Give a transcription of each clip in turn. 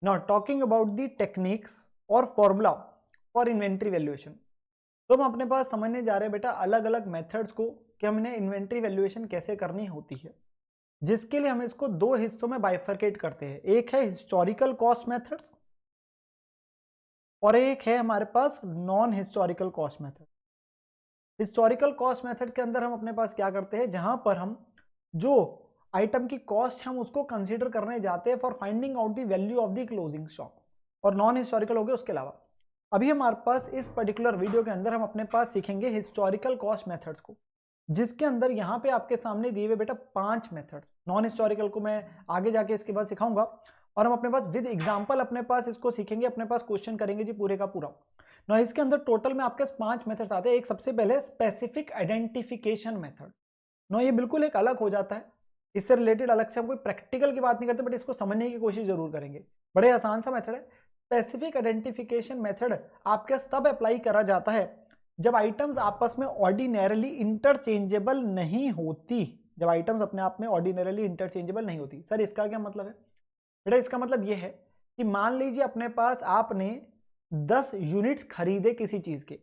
Now talking about the techniques और formula for inventory valuation. तो हम अपने पास समझने जा रहे हैं बेटा अलग अलग मेथड्स को कि हमने इन्वेंट्री वैल्यूएशन कैसे करनी होती है, जिसके लिए हम इसको दो हिस्सों में बाइफरकेट करते हैं। एक है हिस्टोरिकल कॉस्ट मेथड्स और एक है हमारे पास non historical cost method. Historical cost method के अंदर हम अपने पास क्या करते हैं, जहां पर हम जो आइटम की कॉस्ट हम उसको कंसीडर करने जाते हैं for finding out the value of the closing stock, और नॉन हिस्टोरिकल हो गया उसके अलावा। अभी हमारे पास इस पर्टिकुलर वीडियो के अंदर हम अपने पास सीखेंगे हिस्टोरिकल कॉस्ट मेथड्स को, जिसके अंदर यहाँ पे आपके सामने दिए हुए बेटा 5 मेथड। नॉन हिस्टोरिकल को मैं आगे जाके इसके बाद सिखाऊंगा, और हम अपने पास विद एग्जांपल अपने पास इसको सीखेंगे, अपने पास क्वेश्चन करेंगे जी पूरे का पूरा। ना इसके अंदर टोटल में आपके 5 मेथड्स आते हैं। एक सबसे पहले स्पेसिफिक आइडेंटिफिकेशन मेथड। नो ये बिल्कुल एक अलग हो जाता है, इससे रिलेटेड अलग से हम कोई प्रैक्टिकल की बात नहीं करते, बट इसको समझने की कोशिश जरूर करेंगे। बड़े आसान सा मेथड है। स्पेसिफिक आइडेंटिफिकेशन मेथड आपके तब अप्लाई करा जाता है जब आइटम्स आपस में ऑर्डिनरली इंटरचेंजेबल नहीं होती। जब आइटम्स अपने आप में ऑर्डिनरली इंटरचेंजेबल नहीं होती। सर इसका क्या मतलब है बेटा? इसका मतलब यह है कि मान लीजिए अपने पास आपने 10 यूनिट्स खरीदे किसी चीज के,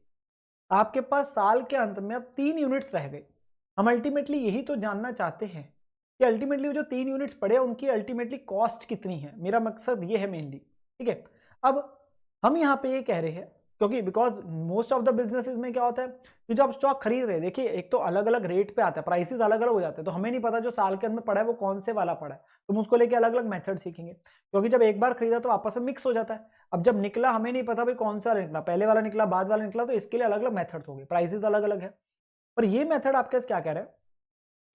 आपके पास साल के अंत में अब 3 यूनिट्स रह गए। हम अल्टीमेटली यही तो जानना चाहते हैं कि अल्टीमेटली जो 3 यूनिट्स पड़े उनकी अल्टीमेटली कॉस्ट कितनी है। मेरा मकसद ये है मेनली, ठीक है। अब हम यहाँ पे ये कह रहे हैं क्योंकि because most of the businesses में क्या होता है कि जो आप स्टॉक खरीद रहे हैं, देखिए एक तो अलग अलग रेट पे आता है, प्राइसेस अलग अलग हो जाते हैं, तो हमें नहीं पता जो साल के अंत में पड़ा है वो कौन से वाला पड़ा है। तुम उसको लेके अलग अलग मेथड सीखेंगे, क्योंकि जब एक बार खरीदा तो आपस में मिक्स हो जाता है। अब जब निकला हमें नहीं पता भाई कौन सा निकला, पहले वाला निकला बाद वाला निकला, तो इसके लिए अलग अलग मेथड्स हो गए, प्राइसेस अलग अलग है। पर ये मेथड आपके क्या कह रहे हैं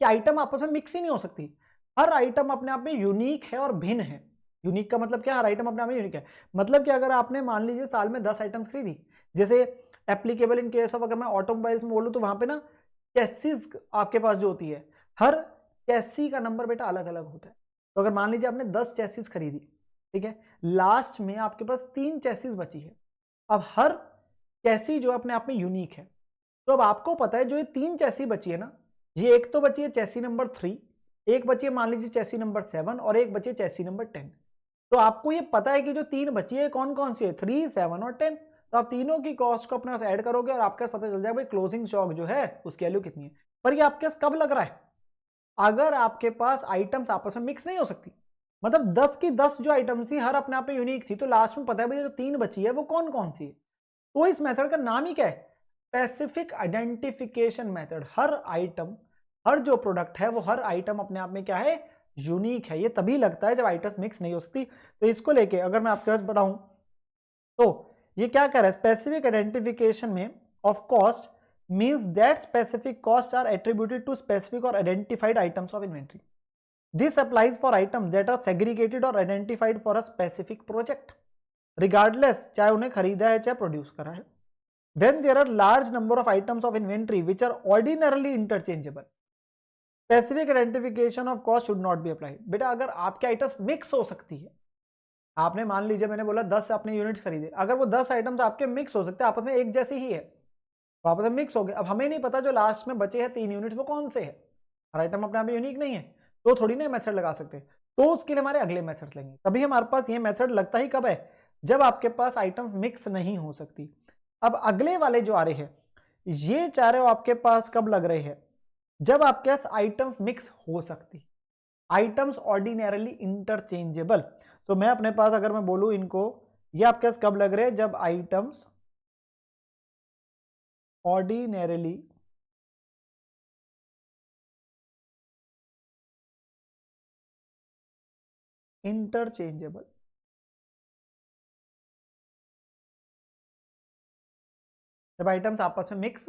कि आइटम आपस में मिक्स ही नहीं हो सकती। हर आइटम अपने आप में यूनिक है और भिन्न है। यूनिक का मतलब क्या? हर आइटम अपने आप में यूनिक है। मतलब कि अगर आपने मान लीजिए साल में 10 आइटम्स खरीदी, जैसे एप्लीकेबल इन केस ऑफ अगर मैं ऑटोमोबाइल्स में बोलूं तो वहां पे ना चैसिस आपके पास जो होती है, हर चैसी का नंबर बेटा अलग अलग होता है। तो अगर मान लीजिए आपने 10 चैसिस खरीदी, ठीक है, लास्ट में आपके पास 3 चैसिस बची है। अब हर चैसी जो अपने आप में यूनिक है, तो अब आपको पता है जो ये 3 चैसी बची है ना, ये एक तो बची है चैसी नंबर 3, एक बची है मान लीजिए चैसी नंबर 7, और एक बची है चैसी नंबर 10। तो आपको ये पता है कि जो 3 बची है कौन कौन सी है, 3, 7 और 10। तो आप तीनों की कॉस्ट को अपने पास ऐड करोगे और आपके पास पता चल जाएगा भाई क्लोजिंग स्टॉक जो है उसकी वैल्यू कितनी है। पर ये आपके पास कब लग रहा है? अगर आपके पास आइटम्स आपस में मिक्स नहीं हो सकती, मतलब 10 की 10 जो आइटम्स थी हर अपने आप में यूनिक थी, तो लास्ट में पता है भाई जो 3 बची है वो कौन कौन सी है। तो इस मेथड का नाम ही क्या है? Specific identification method. हर आइटम, हर जो प्रोडक्ट है वो हर आइटम अपने आप में क्या है? यूनिक है। ये तभी लगता है जब आइटम्स मिक्स नहीं हो सकती। तो इसको लेके अगर मैं आपके पास बताऊं तो ये क्या कर रहा है? स्पेसिफिक आइडेंटिफिकेशन में of cost means that specific cost are attributed to specific or identified items of inventory. This applies for items that are segregated or identified for a specific project, regardless चाहे उन्हें खरीदा है चाहे produce करा है। When there are large number of items of inventory which are ordinarily interchangeable, specific identification of cost should not be applied। बेटा अगर आपके आइटम्स मिक्स हो सकती है, आपने मान लीजिए मैंने बोला 10 अपने यूनिट्स खरीदे, अगर वो 10 आइटम्स आपके मिक्स हो सकते हैं, आपस में एक जैसे ही है, तो आपस में मिक्स हो गए। अब हमें नहीं पता जो लास्ट में बचे हैं 3 यूनिट्स वो कौन से है, हर आइटम अपने आप में यूनिक नहीं है, तो थोड़ी ना मेथड लगा सकते। तो उसके लिए हमारे अगले मेथड्स लेंगे। तभी हमारे पास ये मेथड लगता ही कब है? जब आपके पास आइटम्स मिक्स नहीं हो सकती। अब अगले वाले जो आ रहे हैं, ये चारों आपके पास कब लग रहे हैं? जब आपके पास आइटम्स मिक्स हो सकती, आइटम्स ऑर्डिनरली इंटरचेंजेबल। तो मैं अपने पास अगर मैं बोलूं इनको, ये आपके पास कब लग रहे हैं? जब आइटम्स ऑर्डिनरली इंटरचेंजेबल। जब आइटम्स आपस में मिक्स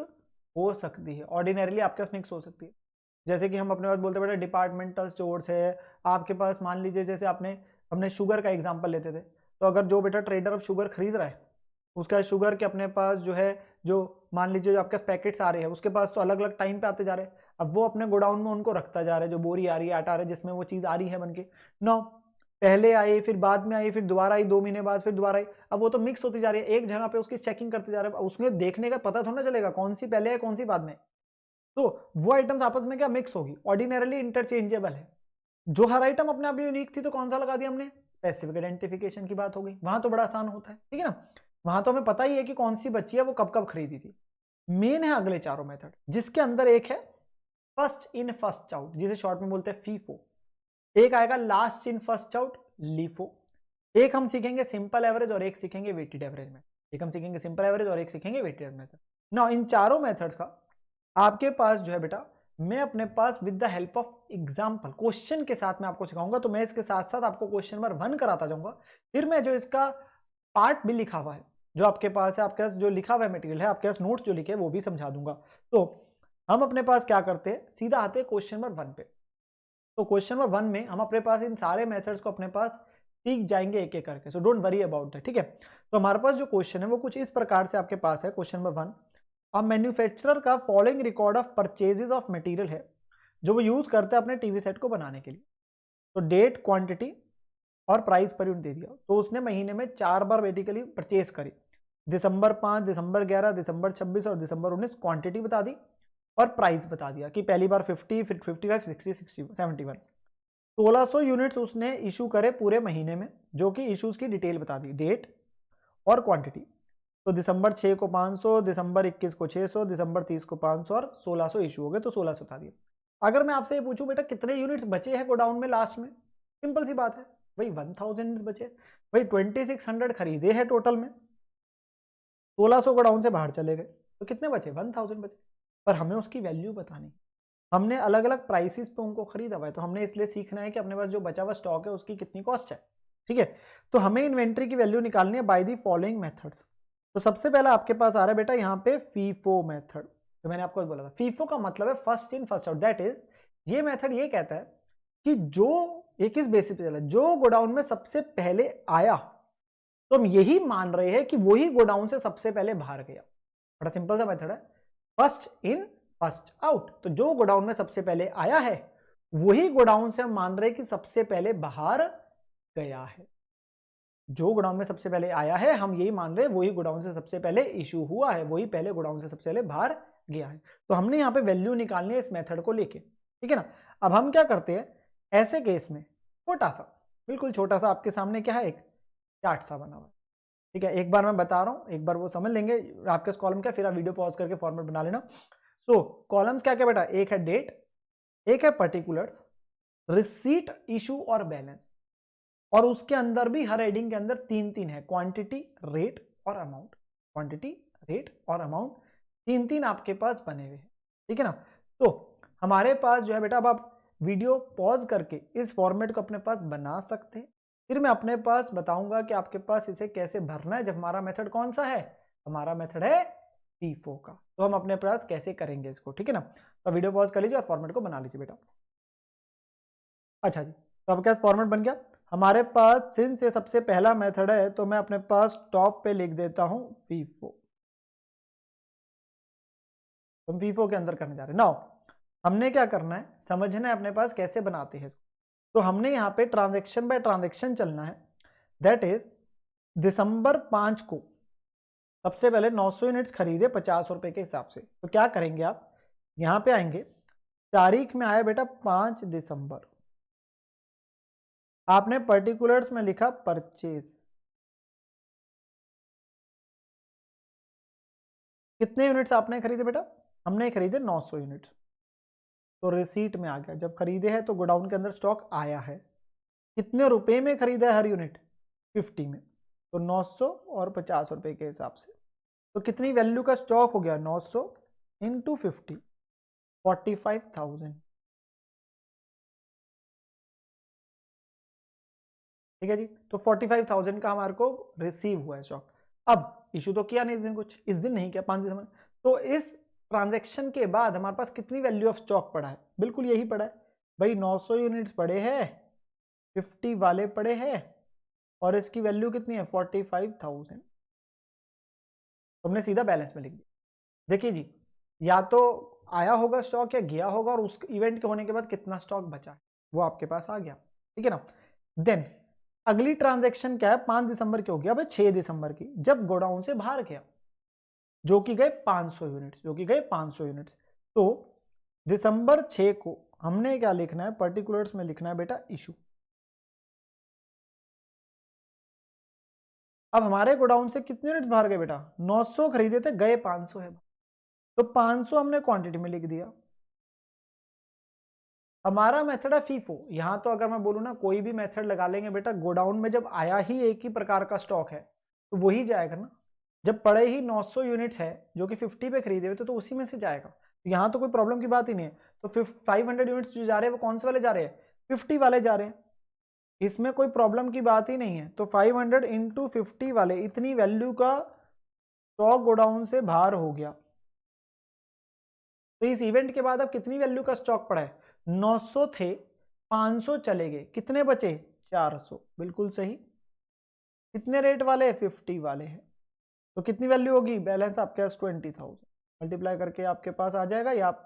हो सकती है, ऑर्डिनरली आपके पास मिक्स हो सकती है। जैसे कि हम अपने पास बोलते बेटे डिपार्टमेंटल स्टोर्स है आपके पास, मान लीजिए जैसे हमने शुगर का एग्जांपल लेते थे, तो अगर जो बेटा ट्रेडर अब शुगर खरीद रहा है, उसका शुगर के अपने पास जो है, जो मान लीजिए जो आपके पैकेट्स आ रहे हैं उसके पास तो अलग अलग टाइम पे आते जा रहे हैं। अब वो अपने गोडाउन में उनको रखता जा रहा है, जो बोरी आ रही है, आटा आ रहा है, जिसमें वो चीज़ आ रही है बनके। नो, पहले आई फिर बाद में आई फिर दोबारा आई 2 महीने बाद फिर दोबारा आई, अब वो तो मिक्स होती जा रही है, एक जगह पे उसकी चेकिंग करते जा रहे हैं, उसमें देखने का पता थोड़ा ना चलेगा कौन सी पहले है कौन सी बाद में। तो वो आइटम्स आपस में क्या मिक्स होगी? ऑर्डिनरली इंटरचेंजेबल है। जो हर आइटम अपने आप यूनिक थी तो कौन सा लगा दिया हमने? स्पेसिफिक आइडेंटिफिकेशन की बात हो गई, वहां तो बड़ा आसान होता है, ठीक है ना, वहां तो हमें पता ही है कि कौन सी बची है, वो कब कब खरीदी थी। मेन है अगले चारों मेथड, जिसके अंदर एक है फर्स्ट इन फर्स्ट आउट, जिसे शॉर्ट में बोलते हैं फीफो, एक आएगा last in first out, LIFO, एक हम सीखेंगे सिंपल एवरेज और एक सीखेंगे वेटेड एवरेज में, एक हम सीखेंगे सिंपल एवरेज और एक सीखेंगे वेटेड मेथड। ना इन चारों मेथड्स का आपके पास जो है बेटा, मैं अपने पास with the help of example question के साथ मैं आपको सिखाऊंगा, तो मैं इसके साथ साथ आपको क्वेश्चन नंबर 1 कराता जाऊंगा, फिर मैं जो इसका पार्ट भी लिखा हुआ है जो आपके पास है, आपके पास जो लिखा हुआ है मटेरियल है, आपके पास नोट्स जो लिखे वो भी समझा दूंगा। तो हम अपने पास क्या करते हैं, सीधा आते हैं क्वेश्चन नंबर 1 पे। तो क्वेश्चन नंबर 1 में हम अपने पास इन सारे मेथड्स को अपने पास सीख जाएंगे एक एक करके, सो डोंट वरी अबाउट दैट, ठीक है। तो हमारे पास जो क्वेश्चन है वो कुछ इस प्रकार से आपके पास है। क्वेश्चन नंबर 1, अब मैन्युफैक्चरर का following record of purchases of material है जो वो यूज करते हैं अपने टीवी सेट को बनाने के लिए। तो डेट, क्वांटिटी और प्राइस पर यूनिट दे दिया, तो उसने महीने में 4 बार बेसिकली परचेज करी, दिसंबर 5, दिसंबर 11, दिसंबर 26 और दिसंबर 19। क्वांटिटी बता दी और प्राइस बता दिया कि पहली बार 50, फिर 55, 60, 60, 71। 1600 यूनिट्स उसने इशू करे पूरे महीने में, जो कि इशूज की डिटेल बता दी, डेट और क्वांटिटी। तो दिसंबर 6 को 500, दिसंबर 21 को 600, दिसंबर 30 को 500 और 1600 इशू हो गए, तो 1600 बता दिया। अगर मैं आपसे ये पूछूं बेटा कितने यूनिट्स बचे हैं गोडाउन में लास्ट में, सिंपल सी बात है भाई 1000 यूनिट बचे, भाई 2600 खरीदे हैं टोटल में, 1600 गोडाउन से बाहर चले गए, तो कितने बचे, 1000 बचे। पर हमें उसकी वैल्यू बतानी, हमने अलग अलग प्राइसेस पे उनको खरीदा हुआ है, तो हमने इसलिए सीखना है कि अपने पास जो बचा हुआ स्टॉक है उसकी कितनी कॉस्ट है, ठीक है। तो हमें इन्वेंट्री की वैल्यू निकालनी है बाय दी फॉलोइंग मेथड्स। तो सबसे पहला आपके पास आ रहा है बेटा यहाँ पे फीफो मेथड, तो मैंने आपको बोला था फीफो का मतलब है first in first out, that is ये मेथड ये कहता है कि जो एक किस बेसिस पे चला, जो गोडाउन में सबसे पहले आया, तो हम यही मान रहे हैं कि वही गोडाउन से सबसे पहले बाहर गया। बड़ा सिंपल सा मेथड है, फर्स्ट इन फर्स्ट आउट। तो जो गोडाउन में सबसे पहले आया है वही गोडाउन से हम मान रहे हैं कि सबसे पहले बाहर गया है। जो गोडाउन में सबसे पहले आया है हम यही मान रहे हैं वही गोडाउन से सबसे पहले इशू हुआ है, वही पहले गोडाउन से सबसे पहले बाहर गया है। तो हमने यहाँ पे वैल्यू निकालनी है इस मेथड को लेके, ठीक है ना। अब हम क्या करते हैं, ऐसे केस में छोटा सा, बिल्कुल छोटा सा आपके सामने क्या है, एक चार्ट सा बना हुआ है, ठीक है। एक बार मैं बता रहा हूं, एक बार वो समझ लेंगे आपके कॉलम क्या, फिर आप वीडियो पॉज करके फॉर्मेट बना लेना। सो कॉलम्स क्या क्या बेटा, एक है डेट, एक है पर्टिकुलर्स, रिसीट, इशू और बैलेंस, और उसके अंदर भी हर हेडिंग के अंदर 3 है, क्वांटिटी, रेट और अमाउंट, क्वांटिटी, रेट और अमाउंट, 3 आपके पास बने हुए हैं, ठीक है ना। तो हमारे पास जो है बेटा, अब आप वीडियो पॉज करके इस फॉर्मेट को अपने पास बना सकते हैं, फिर मैं अपने पास बताऊंगा कि आपके पास इसे कैसे भरना है। जब हमारा मेथड कौन सा है, हमारा मेथड है फीफो का, तो हम अपने पास कैसे करेंगे इसको, ठीक है ना। तो वीडियो पॉज कर लीजिए और फॉर्मेट को बना लीजिए बेटा। अच्छा जी, तो अब क्या फॉर्मेट बन गया हमारे पास, सिंस ये सबसे पहला मेथड है तो मैं अपने पास टॉप पे लिख देता हूं फीफो। हम फीफो के अंदर करने जा रहे हैं। नाउ हमने क्या करना है, समझना है अपने पास कैसे बनाते हैं। तो हमने यहाँ पे ट्रांजेक्शन बाय ट्रांजेक्शन चलना है, दैट इज दिसंबर 5 को सबसे पहले 900 यूनिट्स खरीदे 50 रुपए के हिसाब से। तो क्या करेंगे आप, यहाँ पे आएंगे, तारीख में आया बेटा 5 दिसंबर, आपने पर्टिकुलर्स में लिखा परचेज, कितने यूनिट्स आपने खरीदे बेटा, हमने खरीदे 900 यूनिट्स। तो रिसीट में आ गया, जब खरीदे हैं तो गोडाउन के अंदर स्टॉक आया है, कितने रुपए में खरीदा है हर यूनिट, 50 में, तो 900 और 50 रुपए के हिसाब से। तो कितनी वैल्यू का स्टॉक हो गया, 900 इंटू 50, 45,000, ठीक है जी। तो 45,000 का हमारे को रिसीव हुआ है स्टॉक। अब इशू तो किया नहीं इस दिन, कुछ इस दिन नहीं किया, 5 दिसंबर। तो इस ट्रांजैक्शन के बाद हमारे पास कितनी वैल्यू ऑफ स्टॉक पड़ा है, बिल्कुल यही पड़ा है भाई, 900 यूनिट्स पड़े हैं, 50 वाले पड़े हैं, और इसकी वैल्यू कितनी है 45,000। हमने सीधा बैलेंस में लिख दिया। देखिए जी, या तो आया होगा स्टॉक या गया होगा, और उस इवेंट के होने के बाद कितना स्टॉक बचा है वो आपके पास आ गया, ठीक है ना। देन अगली ट्रांजैक्शन क्या है, 5 दिसंबर की हो गया भाई, 6 दिसंबर की, जब गोडाउन से बाहर गया, जो कि गए 500 यूनिट्स, जो कि गए 500 यूनिट्स। तो दिसंबर 6 को हमने क्या लिखना है, पर्टिकुलर्स में लिखना है बेटा इशू, अब हमारे गोडाउन से कितने यूनिट्स बाहर गए बेटा, 900 खरीदे थे, गए 500 है, तो 500 हमने क्वांटिटी में लिख दिया। हमारा मेथड है फीफो। यहां तो अगर मैं बोलूँ ना कोई भी मेथड लगा लेंगे बेटा, गोडाउन में जब आया ही एक ही प्रकार का स्टॉक है तो वही जाएगा ना। जब पड़े ही 900 यूनिट्स है जो कि 50 पे खरीदे हुए थे तो उसी में से जाएगा। यहाँ तो कोई प्रॉब्लम की बात ही नहीं है। तो 500 यूनिट्स जो जा रहे हैं वो कौन से वाले जा रहे हैं, 50 वाले जा रहे हैं, इसमें कोई प्रॉब्लम की बात ही नहीं है। तो 500 इंटू 50 वाले, इतनी वैल्यू का स्टॉक गोडाउन से बाहर हो गया। तो इस इवेंट के बाद अब कितनी वैल्यू का स्टॉक पड़ा है, 900 थे, 500 चले गए, कितने बचे, 400। बिल्कुल सही। कितने रेट वाले, 50 वाले हैं, तो कितनी वैल्यू होगी, बैलेंस आपके पास 20,000। मल्टीप्लाई करके आपके पास आ जाएगा, या आप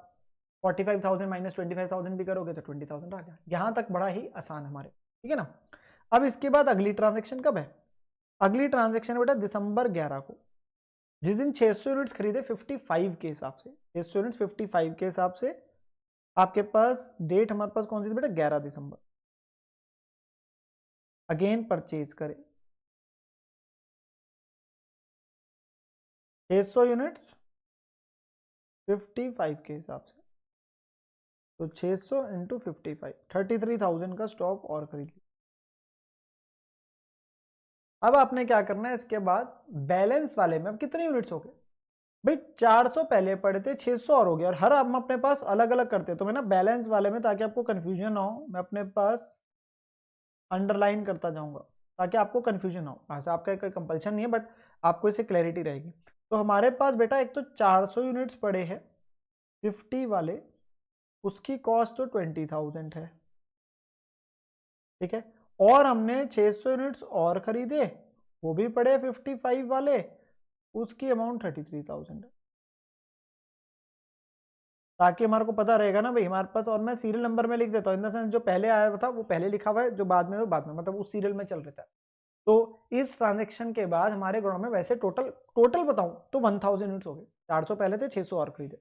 45,000 माइनस 25,000 भी करोगे तो 20,000 आ गया। यहां तक बड़ा ही आसान हमारे, ठीक है ना। अब इसके बाद अगली ट्रांजेक्शन कब है, अगली ट्रांजेक्शन बेटा दिसंबर 11 को, जिस दिन 600 यूनिट्स खरीदे 55 के हिसाब से, 600 यूनिट्स 55 के हिसाब से आपके पास डेट हमारे पास कौन सी थी बेटा, 11 दिसंबर। अगेन परचेज करें 600 यूनिट्स 55 के हिसाब से, तो 600 इंटू 55, 33,000 का स्टॉक और खरीद लिया। अब आपने क्या करना है, इसके बाद बैलेंस वाले में अब कितने यूनिट्स हो गए भाई, 400 पहले पड़े थे, 600 और हो गया, और हर हम अपने पास अलग अलग करते हैं। तो मैं ना बैलेंस वाले में, ताकि आपको कंफ्यूजन ना हो, मैं अपने पास अंडरलाइन करता जाऊंगा ताकि आपको कंफ्यूजन ना हो। ऐसा आपका कोई कंपल्शन नहीं है, बट आपको इसे क्लैरिटी रहेगी। तो हमारे पास बेटा एक तो 400 यूनिट्स पड़े हैं 50 वाले, उसकी कॉस्ट तो 20,000 है, ठीक है। और हमने 600 यूनिट्स और खरीदे, वो भी पड़े 55 वाले, उसकी अमाउंट 33,000 है। ताकि हमारे को पता रहेगा ना भाई हमारे पास, और मैं सीरियल नंबर में लिख देता हूँ, इन द सेंस जो पहले आया था वो पहले लिखा हुआ है, जो बाद में वो बाद में, मतलब उस सीरियल में चल रहा है। तो इस ट्रांजेक्शन के बाद हमारे ग्राउंड में वैसे टोटल टोटल बताऊं तो 1000 यूनिट्स हो गए, 400 पहले थे, 600 और खरीदे,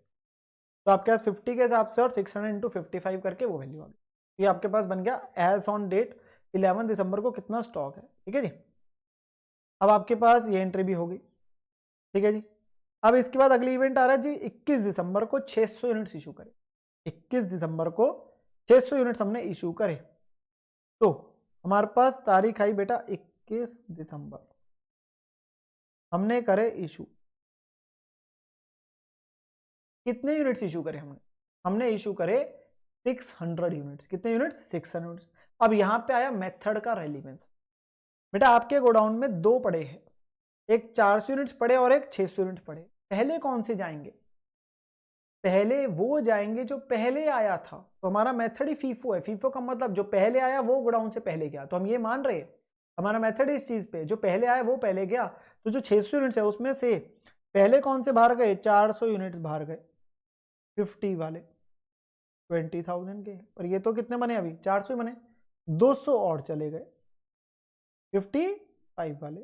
तो आपके पास 50 के हिसाब से और 600 इंटू 55 करके वो वैल्यू आ गई। ये आपके पास बन गया एज ऑन डेट 11 दिसंबर को कितना स्टॉक है, ठीक है जी। अब आपके पास ये एंट्री भी होगी, ठीक है जी। अब इसके बाद अगली इवेंट आ रहा है जी 21 दिसंबर को 600 यूनिट्स इशू करे, 21 दिसंबर को 600 यूनिट्स हमने इशू करे। तो हमारे पास तारीख आई बेटा 21 दिसंबर, हमने करे इशू, कितने यूनिट्स इशू करे हमने, हमने इशू करे 600 यूनिट्स। कितने यूनिट्स, 600 यूनिट्स। अब यहां पे आया मेथड का रेलिवेंस। बेटा आपके गोडाउन में दो पड़े हैं, एक 400 यूनिट्स पड़े और एक 600 यूनिट्स पड़े, पहले कौन से जाएंगे, पहले वो जाएंगे जो पहले आया था। तो हमारा मेथड ही फीफो है। फीफो का मतलब जो पहले आया वो गोडाउन से पहले गया, तो हम ये मान रहे हैं हमारा मेथड इस चीज पे, जो पहले आया वो पहले गया। तो जो 600 यूनिट्स है उसमें से पहले कौन से बाहर गए, 400 यूनिट्स बाहर गए 50 वाले 20,000 के। और ये तो कितने बने, अभी 400 बने, 200 और चले गए 55 वाले,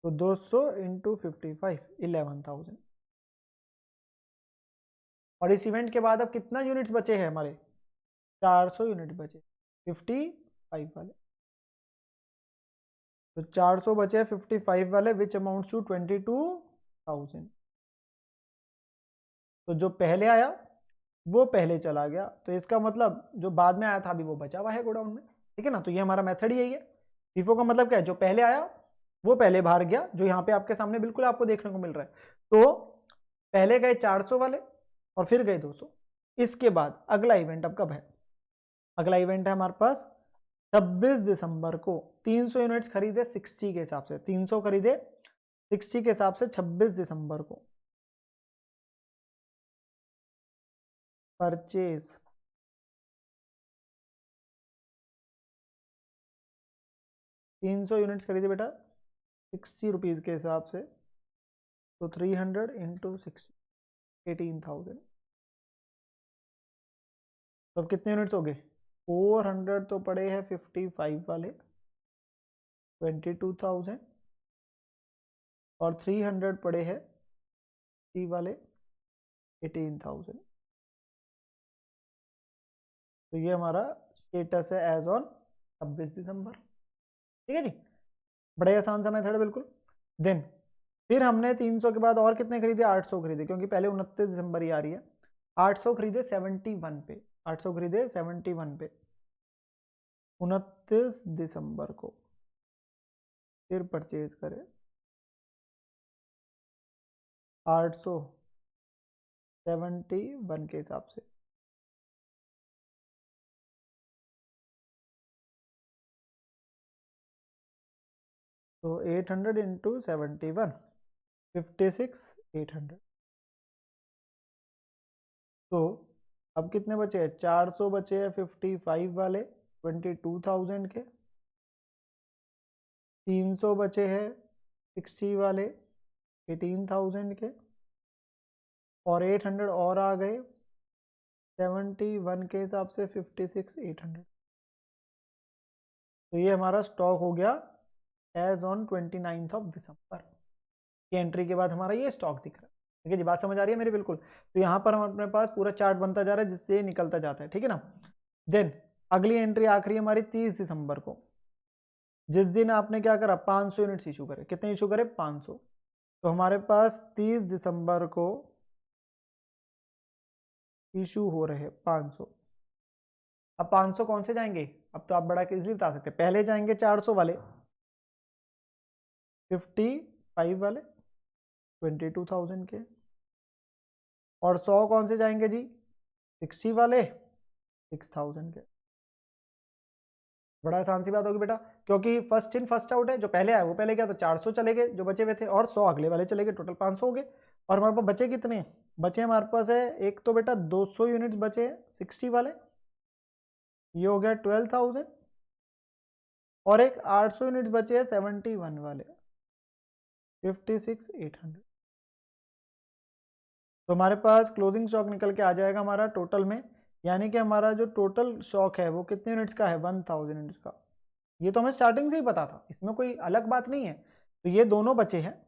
तो 200 इंटू 55 11,000। और इस इवेंट के बाद अब कितना यूनिट्स बचे हैं हमारे, 400 यूनिट बचे 55 वाले, तो 400 बचे 55 वाले विच अमाउंट्स टू 22,000। तो जो पहले आया वो पहले चला गया, तो इसका मतलब जो बाद में आया था अभी वो बचा हुआ है गोडाउन में, ठीक है ना। तो ये हमारा मेथड ही यही है। फीफो का मतलब क्या है, जो पहले आया वो पहले बाहर गया, जो यहाँ पे आपके सामने बिल्कुल आपको देखने को मिल रहा है। तो पहले गए 400 वाले और फिर गए 200। इसके बाद अगला इवेंट अब कब है, अगला इवेंट है हमारे पास 26 दिसंबर को। 300 यूनिट्स खरीदे 60 के हिसाब से, 300 खरीदे 60 के हिसाब से 26 दिसंबर को परचेज, तीन सौ यूनिट्स खरीदे बेटा 60 रुपीज के हिसाब से, तो 300 इंटू 60 18,000। तो अब कितने यूनिट्स हो गए, 400 तो पड़े हैं 55 वाले 22,000, और 300 पड़े हैं 30 वाले 18,000। तो ये हमारा स्टेटस है एज ऑन 26 दिसंबर, ठीक है जी। बड़ा ही आसान सा मेथड है बिल्कुल। देन फिर हमने 300 के बाद और कितने खरीदे, 800 खरीदे, क्योंकि पहले 29 दिसंबर ही आ रही है। 800 खरीदे 71 पे, 800 खरीदे 71 पे 29 दिसंबर को, फिर परचेज करें 871 के हिसाब से। तो 800 इंटू 71, 56,800। तो अब कितने बचे हैं, 400 बचे हैं 55 वाले 22,000 के, 300 बचे हैं 60 वाले 18,000 के, और 800 और आ गए 71 के हिसाब से 56,800। तो ये हमारा स्टॉक हो गया एज ऑन 29 ऑफ दिसंबर। ये एंट्री के बाद हमारा ये स्टॉक दिख रहा है। ठीक है जी, बात समझ आ रही है मेरी बिल्कुल। तो यहाँ पर हम अपने पास पूरा चार्ट बनता जा रहा है जिससे निकलता जाता है, ठीक है ना। देन अगली एंट्री आखिरी हमारी 30 दिसंबर को, जिस दिन आपने क्या करा, 500 यूनिट्स इशू करे। कितने इशू करे, 500। तो हमारे पास 30 दिसंबर को इशू हो रहे 500। अब 500 कौन से जाएंगे, अब तो आप बड़ा इजीली बता सकते हैं। पहले जाएंगे 400 वाले, 55 वाले 22,000 के, और 100 कौन से जाएंगे जी, 60 वाले 6,000 के। बड़ा आसान सी बात होगी बेटा, क्योंकि फर्स्ट इन फर्स्ट आउट है। जो पहले आया वो पहले गया, तो 400 चले गए जो बचे हुए थे, और 100 अगले वाले चले गए, टोटल 500 हो गए। और हमारे पास बचे कितने, बचे हमारे पास है एक तो बेटा 200 यूनिट्स बचे हैं 60 वाले, ये हो गया 12,000, और एक 800 यूनिट्स बचे हैं 71 वाले 56,800। तो हमारे पास क्लोजिंग स्टॉक निकल के आ जाएगा हमारा टोटल में, यानी कि हमारा जो टोटल स्टॉक है वो कितने यूनिट्स का है, 1000 यूनिट्स का। ये तो हमें स्टार्टिंग से ही पता था, इसमें कोई अलग बात नहीं है। तो ये दोनों बचे हैं।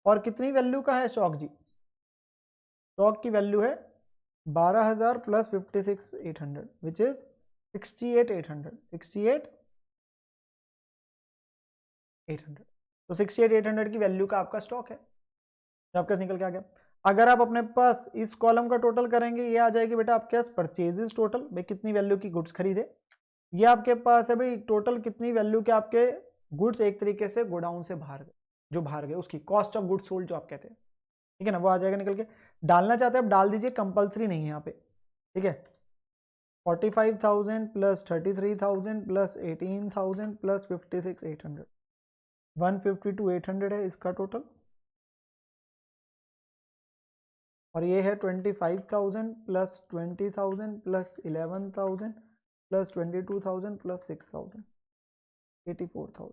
और कितनी वैल्यू का है स्टॉक जी, स्टॉक की वैल्यू है 12,000 प्लस 56,800 विच इज 68,800, 68,800। तो 68,800 की वैल्यू का आपका स्टॉक है, आपका निकल के आ गया। अगर आप अपने पास इस कॉलम का टोटल करेंगे, ये आ जाएगी बेटा आपके पास परचेजेस टोटल, भाई कितनी वैल्यू की गुड्स खरीदे। ये आपके पास है भाई टोटल कितनी वैल्यू के आपके गुड्स एक तरीके से गोडाउन से बाहर गए, जो बाहर गए उसकी कॉस्ट ऑफ गुड्स सोल्ड जो आप कहते हैं, ठीक है ना, वो आ जाएगा निकल के। डालना चाहते हैं आप डाल दीजिए, कंपलसरी नहीं है यहाँ पे, ठीक है। 45,000 प्लस 33,000 प्लस 18,000 प्लस 56,800, 152,800 है इसका टोटल। और ये है 25,000 प्लस 20,000 प्लस 11,000 प्लस 22,000 प्लस 6,000, 84,000।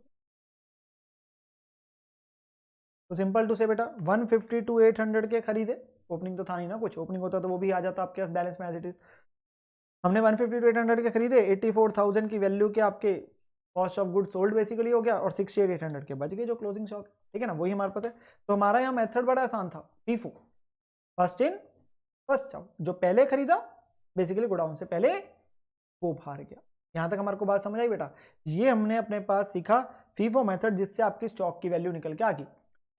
तो सिंपल टू से बेटा 152,800 के खरीदे, ओपनिंग तो था नहीं ना, कुछ ओपनिंग होता तो वो भी आ जाता आपके पास बैलेंस में एज इट इज। हमने 152,800 के खरीदे, 84,000 की वैल्यू के आपके cost of good sold basically हो गया, और 68,800 के बच गए जो क्लोजिंग स्टॉक, ठीक है ना, वही हमारे पास है। तो हमारा यहाँ मेथड बड़ा आसान था, FIFO, first in first out. जो पहले खरीदा बेसिकली गोडाउन से पहले वो बाहर गया। यहां तक हमारे को बात समझ आई बेटा। ये हमने अपने पास सीखा FIFO मेथड, जिससे आपकी स्टॉक की वैल्यू निकल के आ गई।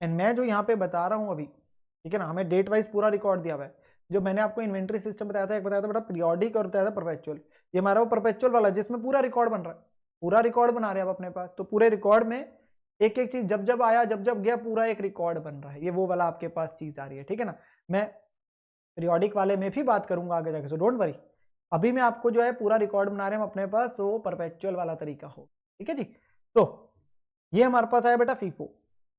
एंड मैं जो यहाँ पे बता रहा हूँ अभी, ठीक है ना, हमें डेट वाइज पूरा रिकॉर्ड दिया हुआ है। जो मैंने आपको इन्वेंट्री सिस्टम बताया था, एक बताया था बेटा पीरियोडिक और बताया था परपेचुअल। ये हमारा वो परपेचुअल वाला जिसमें पूरा रिकॉर्ड बन रहा है, पूरा रिकॉर्ड बना रहे हैं आप अपने पास। तो पूरे रिकॉर्ड में एक एक चीज जब जब आया जब जब गया, पूरा एक रिकॉर्ड बन रहा है। ये वो वाला आपके पास चीज आ रही है, ठीक है ना। मैं पीरियोडिक वाले में भी बात करूंगा आगे जाके, सो डोंट वरी। अभी मैं आपको जो है पूरा रिकॉर्ड बना रहे हैं अपने पास, तो वो परपेचुअल वाला तरीका हो, ठीक है जी। तो ये हमारे पास आया बेटा FIFO।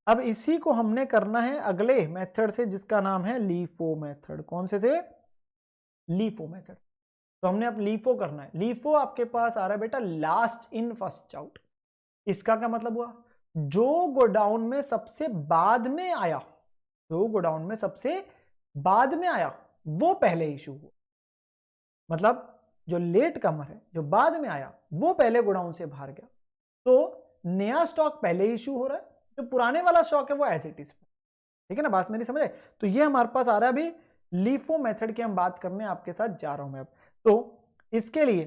अब इसी को हमने करना है अगले मेथड से, जिसका नाम है LIFO मेथड। कौन से LIFO मेथड। तो हमने अब LIFO करना है। LIFO आपके पास आ रहा है बेटा लास्ट इन फर्स्ट आउट। इसका क्या मतलब हुआ, जो गोडाउन में सबसे बाद में आया, जो गोडाउन में सबसे बाद में आया वो पहले इशू हुआ। मतलब जो लेट कमर है, जो बाद में आया, वो पहले गोडाउन से बाहर गया। तो नया स्टॉक पहले इशू हो रहा है, जो पुराने वाला स्टॉक है वो एज इट इज, ठीक है ना, बात मेरी समझ है। तो ये हमारे पास आ रहा है अभी LIFO मेथड की हम बात करने आपके साथ जा रहा हूं मैं अब। तो इसके लिए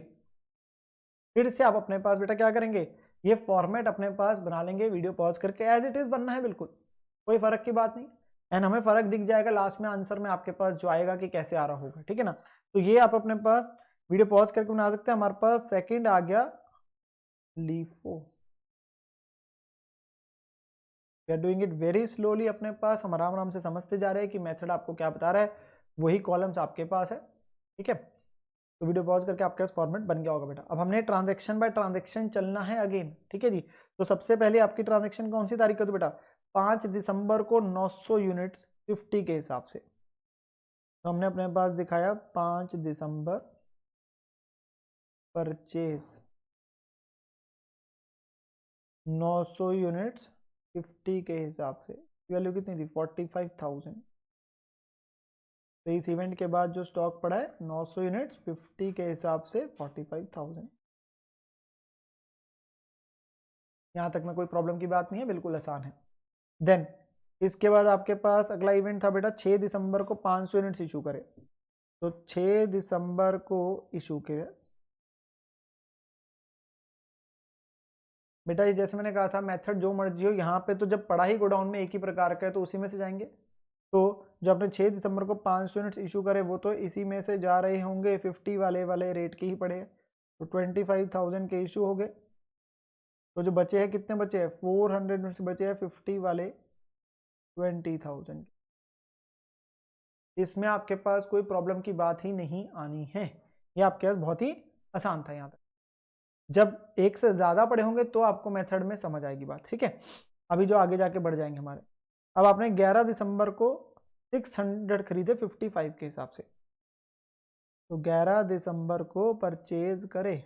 फिर से आप अपने पास बेटा क्या करेंगे, ये फॉर्मेट अपने पास बना लेंगे, वीडियो पॉज करके एज इट इज बनना है, बिल्कुल कोई फर्क की बात नहीं। एंड हमें फर्क दिख जाएगा लास्ट में आंसर में आपके पास जो आएगा कि कैसे आ रहा होगा, ठीक है ना। तो ये आप अपने पास वीडियो पॉज करके बना सकते हैं। हमारे पास सेकंड आ गया LIFO। We are doing it very slowly, अपने पास हम आराम आराम से समझते जा रहे हैं कि मेथड आपको क्या बता रहा है, वही कॉलम्स आपके पास है, ठीक है। तो वीडियो पॉज करके आपके पास फॉर्मेट बन गया होगा बेटा। अब हमने ट्रांजैक्शन बाय ट्रांजैक्शन चलना है अगेन, ठीक है जी। तो सबसे पहले आपकी ट्रांजैक्शन कौन सी तारीख को थी बेटा, 5 दिसंबर को 900 यूनिट्स 50 के हिसाब से। तो हमने अपने पास दिखाया 5 दिसंबर परचेज 900 यूनिट्स 50 के हिसाब से, वैल्यू कितनी थी 45,000। तो इस इवेंट के बाद जो स्टॉक पड़ा है 900 यूनिट्स 50 के हिसाब से 45,000। यहाँ तक में कोई प्रॉब्लम की बात नहीं है, बिल्कुल आसान है। देन इसके बाद आपके पास अगला इवेंट था बेटा 6 दिसंबर को 500 यूनिट्स इशू करे। तो 6 दिसंबर को इशू किया बेटा। ये जैसे मैंने कहा था मेथड जो मर्जी हो, यहाँ पे तो जब पड़ा ही गोडाउन में एक ही प्रकार का है तो उसी में से जाएंगे। तो जो आपने 6 दिसंबर को 500 यूनिट्स इशू करे वो तो इसी में से जा रहे होंगे, 50 वाले रेट के ही पड़े। तो 25,000 के इशू हो गए। तो जो बचे हैं कितने बचे हैं 400 यूनिट्स बचे हैं 50 वाले 20,000। इसमें आपके पास कोई प्रॉब्लम की बात ही नहीं आनी है, ये आपके पास बहुत ही आसान था। यहाँ तक जब एक से ज्यादा पड़े होंगे तो आपको मेथड में समझ आएगी बात, ठीक है। अभी जो आगे जाके बढ़ जाएंगे हमारे, अब आपने 11 दिसंबर को 600 खरीदे 55 के हिसाब से। तो 11 दिसंबर को परचेज करे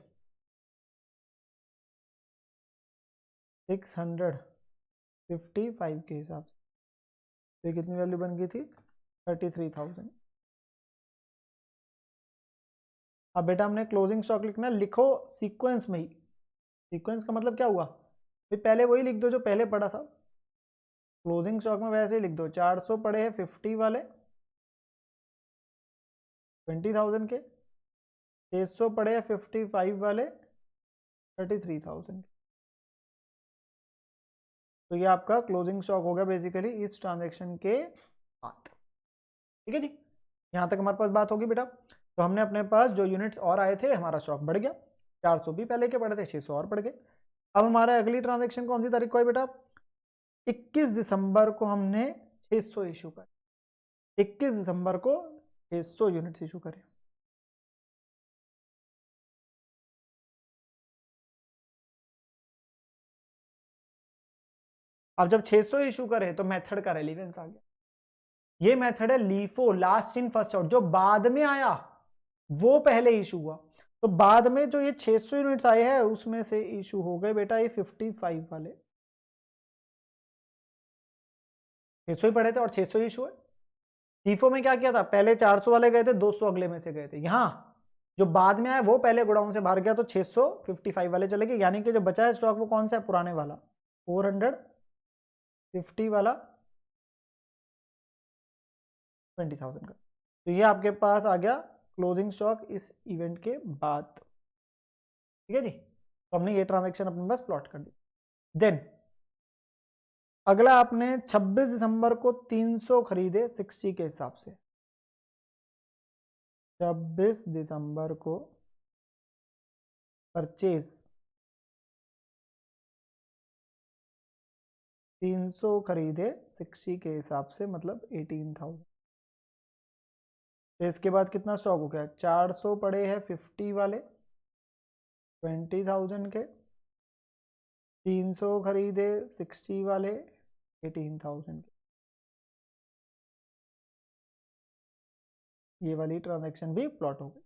655 के हिसाब से। तो कितनी वैल्यू बन गई थी 33,000। अब बेटा हमने क्लोजिंग स्टॉक लिखना, लिखो सीक्वेंस में ही। सीक्वेंस का मतलब क्या हुआ, पहले वही लिख दो जो पहले पड़ा था। क्लोजिंग स्टॉक में वैसे ही लिख दो, 400 पड़े हैं 50 वाले 20,000 के, 600 पड़े हैं 55 वाले 33,000। तो ये आपका क्लोजिंग स्टॉक हो गया बेसिकली इस ट्रांजेक्शन के बाद, ठीक है जी। यहां तक हमारे पास बात होगी बेटा। तो हमने अपने पास जो यूनिट्स और आए थे हमारा स्टॉक बढ़ गया, 400 भी पहले के पड़े थे 600 और बढ़ गए। अब हमारा अगली ट्रांजेक्शन कौन सी तारीख को है बेटा, 21 दिसंबर को हमने 600 इशू करे। 21 दिसंबर को 600 यूनिट्स इशू करे। अब जब 600 इशू करे तो मेथड का रेलिवेंस आ गया। ये मेथड है LIFO, last in first out. जो बाद में आया वो पहले इशू हुआ, तो बाद में जो ये 600 यूनिट्स आए हैं उसमें से इशू हो गए बेटा ये 55 वाले। 600 ही पड़े थे और 600 इशू है। लीफो में क्या किया था, पहले 400 वाले गए थे, 200 अगले में से गए थे। यहां जो बाद में आया वो पहले गोडाउन से बाहर गया तो 655 वाले चले गए, यानी कि जो बचा है स्टॉक वो कौन सा है, पुराने वाला 450 वाला 20,000 का। तो ये आपके पास आ गया क्लोजिंग स्टॉक इस इवेंट के बाद, ठीक है जी। तो हमने ये ट्रांजैक्शन अपने पास प्लॉट कर दी। देन अगला आपने 26 दिसंबर को 300 खरीदे 60 के हिसाब से। 26 दिसंबर को परचेज 300 खरीदे 60 के हिसाब से, मतलब 18,000। तो इसके बाद कितना स्टॉक हो गया, 400 पड़े हैं 50 वाले 20,000 के, 300 खरीदे 60 वाले 18,000 के। ये वाली ट्रांजैक्शन भी प्लॉट हो गई,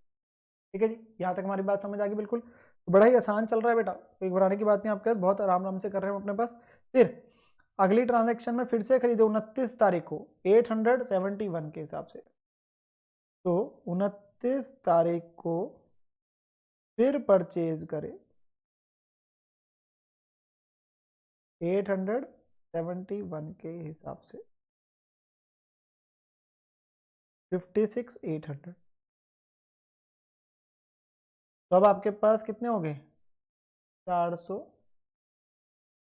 ठीक है जी। यहाँ तक हमारी बात समझ आ गई बिल्कुल। तो बड़ा ही आसान चल रहा है बेटा, तो एक घबराने की बात नहीं, आपके पास बहुत आराम आराम से कर रहे हैं अपने पास। फिर अगली ट्रांजैक्शन में फिर से खरीदे 29 तारीख को 871 के हिसाब से। तो 29 तारीख को फिर परचेज करे 871 के हिसाब से, 56,800। तो अब आपके पास कितने हो गए 400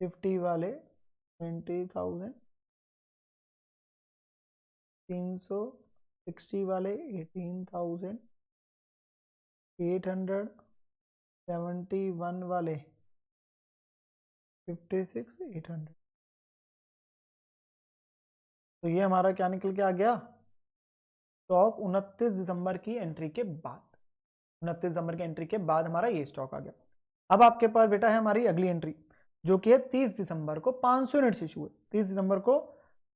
50 वाले 20,000, 360 वाले 18,800, 71 वाले 56,800। तो ये हमारा क्या निकल के आ गया, स्टॉक 29 दिसंबर की एंट्री के बाद, 29 दिसंबर की एंट्री के बाद हमारा ये स्टॉक आ गया। अब आपके पास बेटा है हमारी अगली एंट्री, जो कि है 30 दिसंबर को 500 यूनिट्स इशू हुए। 30 दिसंबर को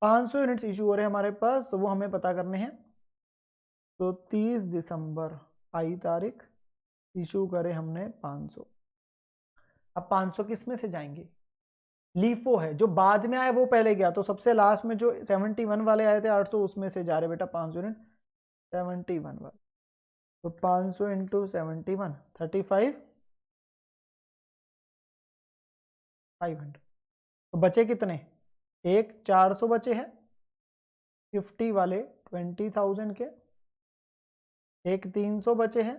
500 यूनिट्स इशू हो रहे हैं हमारे पास, तो वो हमें पता करने हैं। तो 30 दिसंबर आई तारीख, इशू करे हमने 500। अब 500 किस में से जाएंगे, लीफो है जो बाद में आया वो पहले गया, तो सबसे लास्ट में जो 71 वाले आए थे 800, उसमें से जा रहे बेटा 500 यूनिट 71 वाले। तो 500 इंटू 71 35 500। तो बचे कितने, एक 400 बचे हैं 50 वाले 20,000 के, एक 300 बचे हैं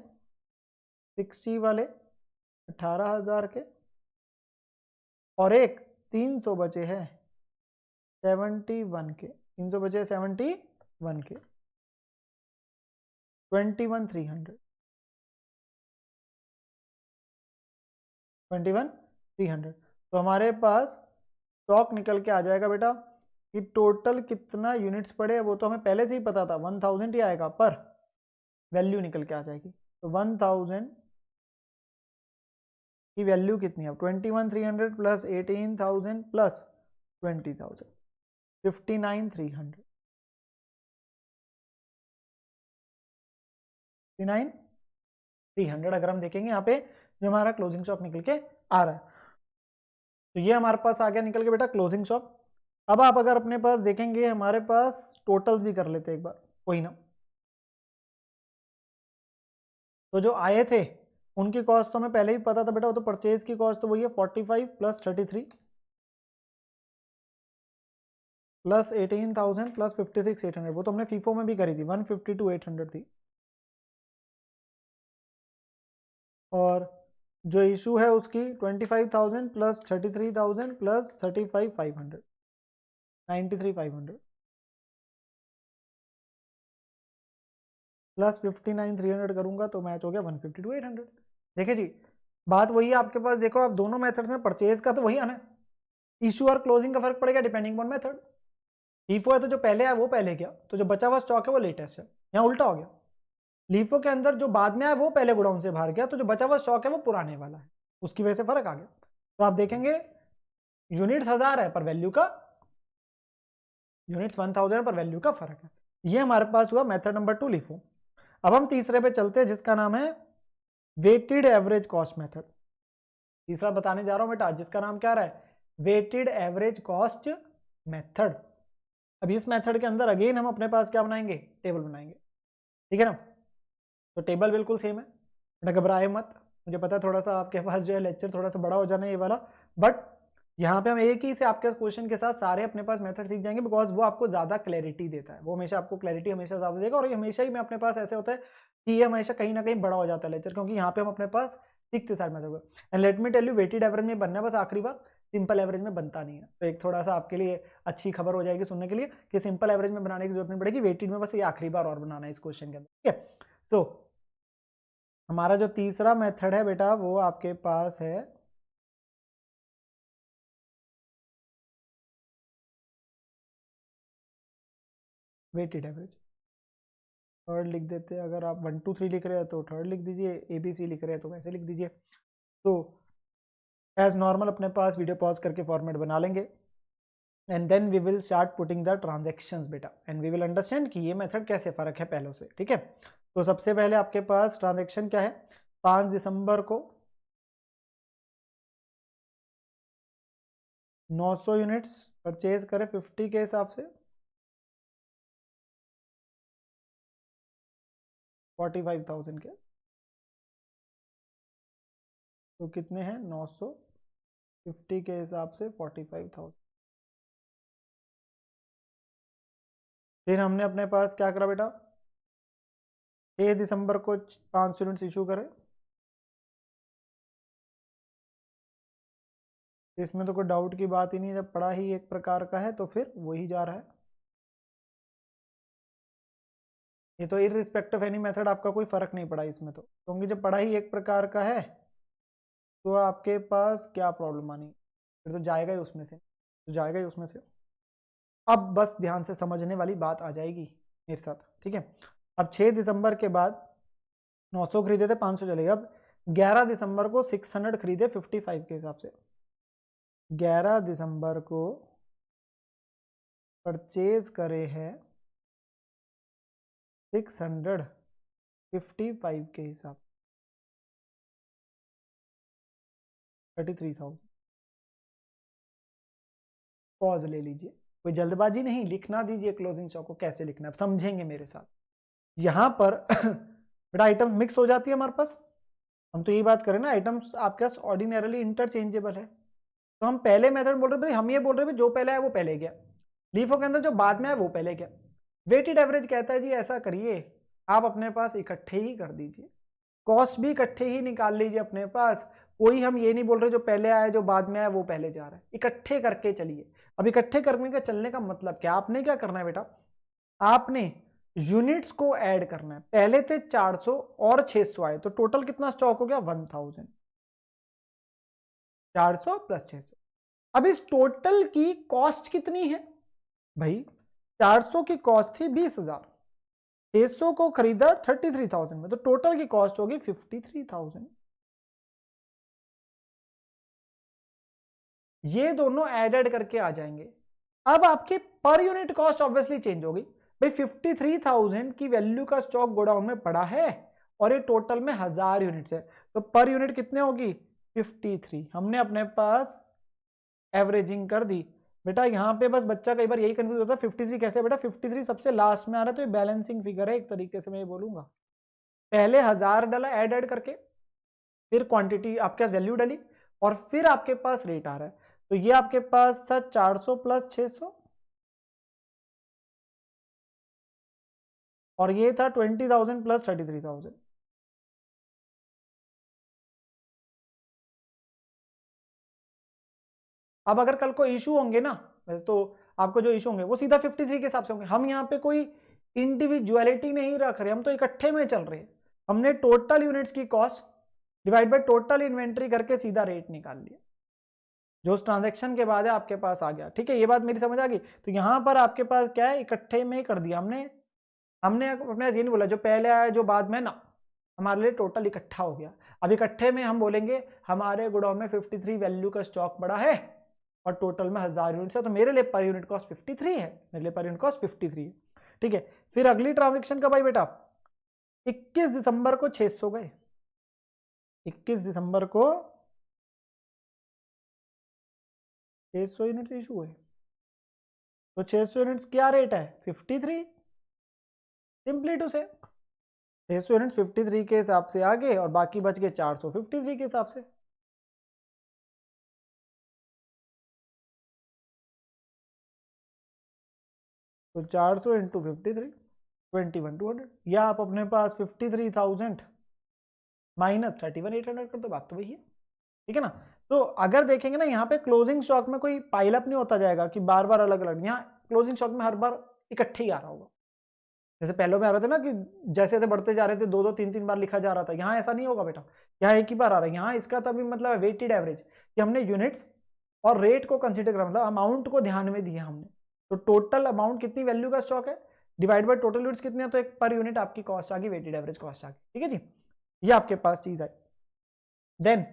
60 वाले 18,000 के, और एक 300 बचे हैं 71 के, 300 बचे 71 के 21,300, 21,300। तो हमारे पास स्टॉक निकल के आ जाएगा बेटा कि टोटल कितना यूनिट्स पड़े, वो तो हमें पहले से ही पता था 1000 ही आएगा, पर वैल्यू निकल के आ जाएगी। तो 1000 की वैल्यू कितनी है, 21,300 प्लस 18,000 प्लस 20,000, 59,300, 59,300 अगर हम देखेंगे यहाँ पे जो हमारा क्लोजिंग स्टॉक निकल के आ रहा है। तो ये हमारे पास आ गया निकल के बेटा क्लोजिंग स्टॉक। अब आप अगर अपने पास देखेंगे, हमारे पास टोटल भी कर लेते एक बार, वही ना, तो जो आए थे उनकी कॉस्ट तो हमें पहले ही पता था बेटा, वो तो परचेज की कॉस्ट तो वही है 45 प्लस 33 प्लस 18,000 प्लस 56,800, वो तो हमने फीफो में भी करी थी, 152,800 थी। और जो इशू है उसकी 25,000 प्लस 33,000 प्लस 35,500, 93,500 प्लस 59,300 करूंगा तो मैच हो गया 152,800। देखिए जी, बात वही है आपके पास, देखो आप दोनों मेथड में परचेज का तो वही आना है, इशू और क्लोजिंग का फर्क पड़ेगा डिपेंडिंग ऑन मेथड। लीफो है तो जो पहले है वो पहले गया, तो जो बचा हुआ स्टॉक है वो लेटेस्ट है, यहाँ उल्टा हो गया। लीफो के अंदर जो बाद में आया वो पहले गोडाउन से बाहर गया, तो जो बचा हुआ स्टॉक है वो पुराने वाला है, उसकी वजह से फर्क आ गया। तो आप देखेंगे यूनिट्स 1000 है पर वैल्यू का, यूनिट्स 1000 पर वैल्यू का फर्क है। ये हमारे पास हुआ मेथड नंबर 2 लीफो। अब हम तीसरे पे चलते हैं जिसका नाम है वेटेड एवरेज कॉस्ट मेथड। तीसरा बताने जा रहा हूं बेटा जिसका नाम क्या रहा है, वेटेड एवरेज कॉस्ट मेथड। अब इस मेथड के अंदर अगेन हम अपने पास क्या बनाएंगे, टेबल बनाएंगे, ठीक है ना। तो टेबल बिल्कुल सेम है बेटा, घबराए मत, मुझे पता है थोड़ा सा आपके पास जो है लेक्चर थोड़ा सा बड़ा हो जाना है ये वाला, बट यहाँ पे हम एक ही से आपके क्वेश्चन के साथ सारे अपने पास मेथड सीख जाएंगे, बिकॉज वो आपको ज्यादा क्लैरिटी देता है, वो हमेशा आपको क्लैरिटी हमेशा ज्यादा देगा। और ये हमेशा ही में अपने पास ऐसे होता है कि ये हमेशा कहीं ना कहीं बड़ा हो जाता है लेक्चर, क्योंकि यहाँ पे हम अपने पास सीखते सारे method. And let me tell you, weighted average में बनना है बस आखिरी बार, सिंपल एवरेज में बनता नहीं है। तो एक थोड़ा सा आपके लिए अच्छी खबर हो जाएगी सुनने के लिए कि सिंपल एवरेज में बनाने की जरूरत नहीं पड़ेगी, वेटेड में बस ये आखिरी बार और बनाना है इस क्वेश्चन के अंदर, ठीक है। सो हमारा जो तीसरा मेथड है बेटा वो आपके पास है वेटेड एवरेज। थर्ड लिख देते हैं, अगर आप 1 2 3 लिख रहे हैं तो थर्ड लिख दीजिए, ABC लिख रहे हैं तो वैसे लिख दीजिए। तो एज नॉर्मल अपने पास वीडियो पॉज करके फॉर्मेट बना लेंगे, and then we will start putting the transactions बेटा, एंड वी विल अंडरस्टैंड कि ये मेथड कैसे फर्क है पहले से, ठीक है। तो सबसे पहले आपके पास ट्रांजेक्शन क्या है, 5 दिसंबर को 900 यूनिट्स परचेज करें 50 के हिसाब से, 45,000 के, तो कितने हैं 900, 50 के हिसाब से 45,000। फिर हमने अपने पास क्या करा बेटा, 6 दिसंबर को 500 यूनिट्स इशू करें, इसमें तो कोई डाउट की बात ही नहीं, जब पढ़ा ही एक प्रकार का है तो फिर वही जा रहा है। ये तो इररिस्पेक्टिव ऑफ एनी मेथड आपका कोई फर्क नहीं पड़ा इसमें तो, क्योंकि जब पढ़ा ही एक प्रकार का है तो आपके पास क्या प्रॉब्लम आनी, फिर तो जाएगा ही उसमें से, तो जाएगा ही उसमें से। अब बस ध्यान से समझने वाली बात आ जाएगी मेरे साथ, ठीक है। अब 6 दिसंबर के बाद 900 खरीदे थे, 500 चले गए। अब 11 दिसंबर को 600 खरीदे 55 के हिसाब से। 11 दिसंबर को परचेज करे हैं 655 के हिसाब, 33,000। पॉज ले लीजिए, कोई जल्दबाजी नहीं, लिखना दीजिए क्लोजिंग स्टॉक को कैसे लिखना है, समझेंगे मेरे साथ। यहां पर बेटा आइटम मिक्स हो जाती है हमारे पास, हम तो यही बात करें ना, आइटम्स आपके पास ऑर्डिनरली इंटरचेंजेबल है। तो हम पहले मेथड बोल रहे हैं, हम ये बोल रहे हैं जो पहले है वो पहले गया, लीफो के अंदर जो बाद में है वो पहले गया। वेटेड एवरेज कहता है जी ऐसा करिए, आप अपने पास इकट्ठे ही कर दीजिए, कॉस्ट भी इकट्ठे ही निकाल लीजिए अपने पास। कोई हम ये नहीं बोल रहे जो पहले आया जो बाद में आया वो पहले जा रहा है, इकट्ठे करके चलिए। अब इकट्ठे करने का चलने का मतलब क्या, आपने क्या करना है बेटा, आपने यूनिट्स को ऐड करना है। पहले थे 400 और 600 आए, तो टोटल कितना स्टॉक हो गया 1000। 400 प्लस 600। अब इस टोटल की कॉस्ट कितनी है भाई, 400 की कॉस्ट थी 20,000, 600 को खरीदा 33,000 में, तो टोटल की कॉस्ट होगी 53,000। ये दोनों एडेड करके आ जाएंगे। अब आपकी per unit cost obviously change होगी भाई, 53,000 की वैल्यू का स्टॉक गोडाउन में पड़ा है और ये टोटल में 1000 यूनिट्स है, तो पर यूनिट कितने होगी 53। हमने अपने पास एवरेजिंग कर दी बेटा। यहां पे बस बच्चा कई बार यही कंफ्यूज होता है 53 कैसे बेटा, 53 सबसे लास्ट में आ रहा है, तो ये बैलेंसिंग फिगर है एक तरीके से मैं ये बोलूंगा। पहले 1000 डाला ऐड करके, फिर क्वांटिटी आपके पास वैल्यू डाली, और फिर आपके पास रेट आ रहा है। तो ये आपके पास था 400 प्लस 600, और ये था 20,000 प्लस 33,000। अब अगर कल को इशू होंगे ना, वैसे तो आपको जो इशू होंगे वो सीधा 53 के हिसाब से होंगे। हम यहाँ पे कोई इंडिविजुअलिटी नहीं रख रहे, हम तो इकट्ठे में चल रहे हैं। हमने टोटल यूनिट्स की cost divide by total inventory करके सीधा रेट निकाल लिया, जो उस ट्रांजैक्शन के बाद है आपके पास आ गया। ठीक है, ये बात मेरी समझ आ गई। तो यहां पर आपके पास क्या है, इकट्ठे में कर दिया हमने। हमने अपने ये नहीं बोला जो पहले आया जो बाद में ना, हमारे लिए टोटल इकट्ठा हो गया। अब इकट्ठे में हम बोलेंगे हमारे गोडाउन में 53 वैल्यू का स्टॉक पड़ा है और टोटल में 1000 यूनिट है, तो मेरे लिए पर यूनिट कॉस्ट 53 है, मेरे लिए पर यूनिट कॉस्ट 53 है। ठीक है, फिर अगली ट्रांजेक्शन कब आई बेटा, 21 दिसंबर को 600 गए। 21 दिसंबर को 600 यूनिट इशू हुए, तो 600 यूनिट्स क्या रेट है 53, सिंपली टू से 600 यूनिट्स 53 के हिसाब से आ गए और बाकी बच गए 400 53 के हिसाब से। तो 400 इंटू 53 21,200, या आप अपने पास 53,000 माइनस 31,800 कर दो, बात तो वही है। ठीक है ना। तो अगर देखेंगे ना यहाँ पे क्लोजिंग स्टॉक में कोई पाइलअप नहीं होता जाएगा कि बार बार अलग अलग, यहाँ क्लोजिंग स्टॉक में हर बार इकट्ठे ही आ रहा होगा। जैसे पहले में आ रहे थे ना कि जैसे जैसे बढ़ते जा रहे थे 2-2 3-3 बार लिखा जा रहा था, यहाँ ऐसा नहीं होगा बेटा, यहाँ एक ही बार आ रहा है। यहाँ इसका तभी मतलब वेटेड एवरेज कि हमने यूनिट्स और रेट को कंसिडर करा, मतलब अमाउंट को ध्यान में दिया हमने। तो टोटल अमाउंट कितनी वैल्यू का स्टॉक है डिवाइड बाय टोटल यूनिट्स कितने हैं, तो एक पर यूनिट आपकी कॉस्ट आ गई, वेटेड एवरेज कॉस्ट आ गई। ठीक है जी, ये आपके पास चीज आई। देन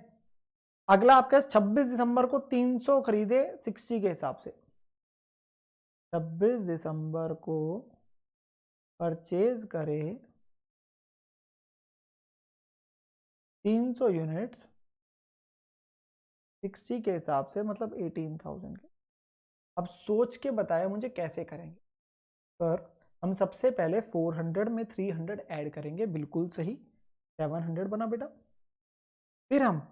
अगला आपके 26 दिसंबर को 300 खरीदे 60 के हिसाब से। 26 दिसंबर को परचेज करे 300 यूनिट्स 60 के हिसाब से, मतलब 18,000 के। अब सोच के बताया मुझे कैसे करेंगे। पर हम सबसे पहले 400 में 300 ऐड करेंगे, बिल्कुल सही, 700 बना बेटा। फिर हम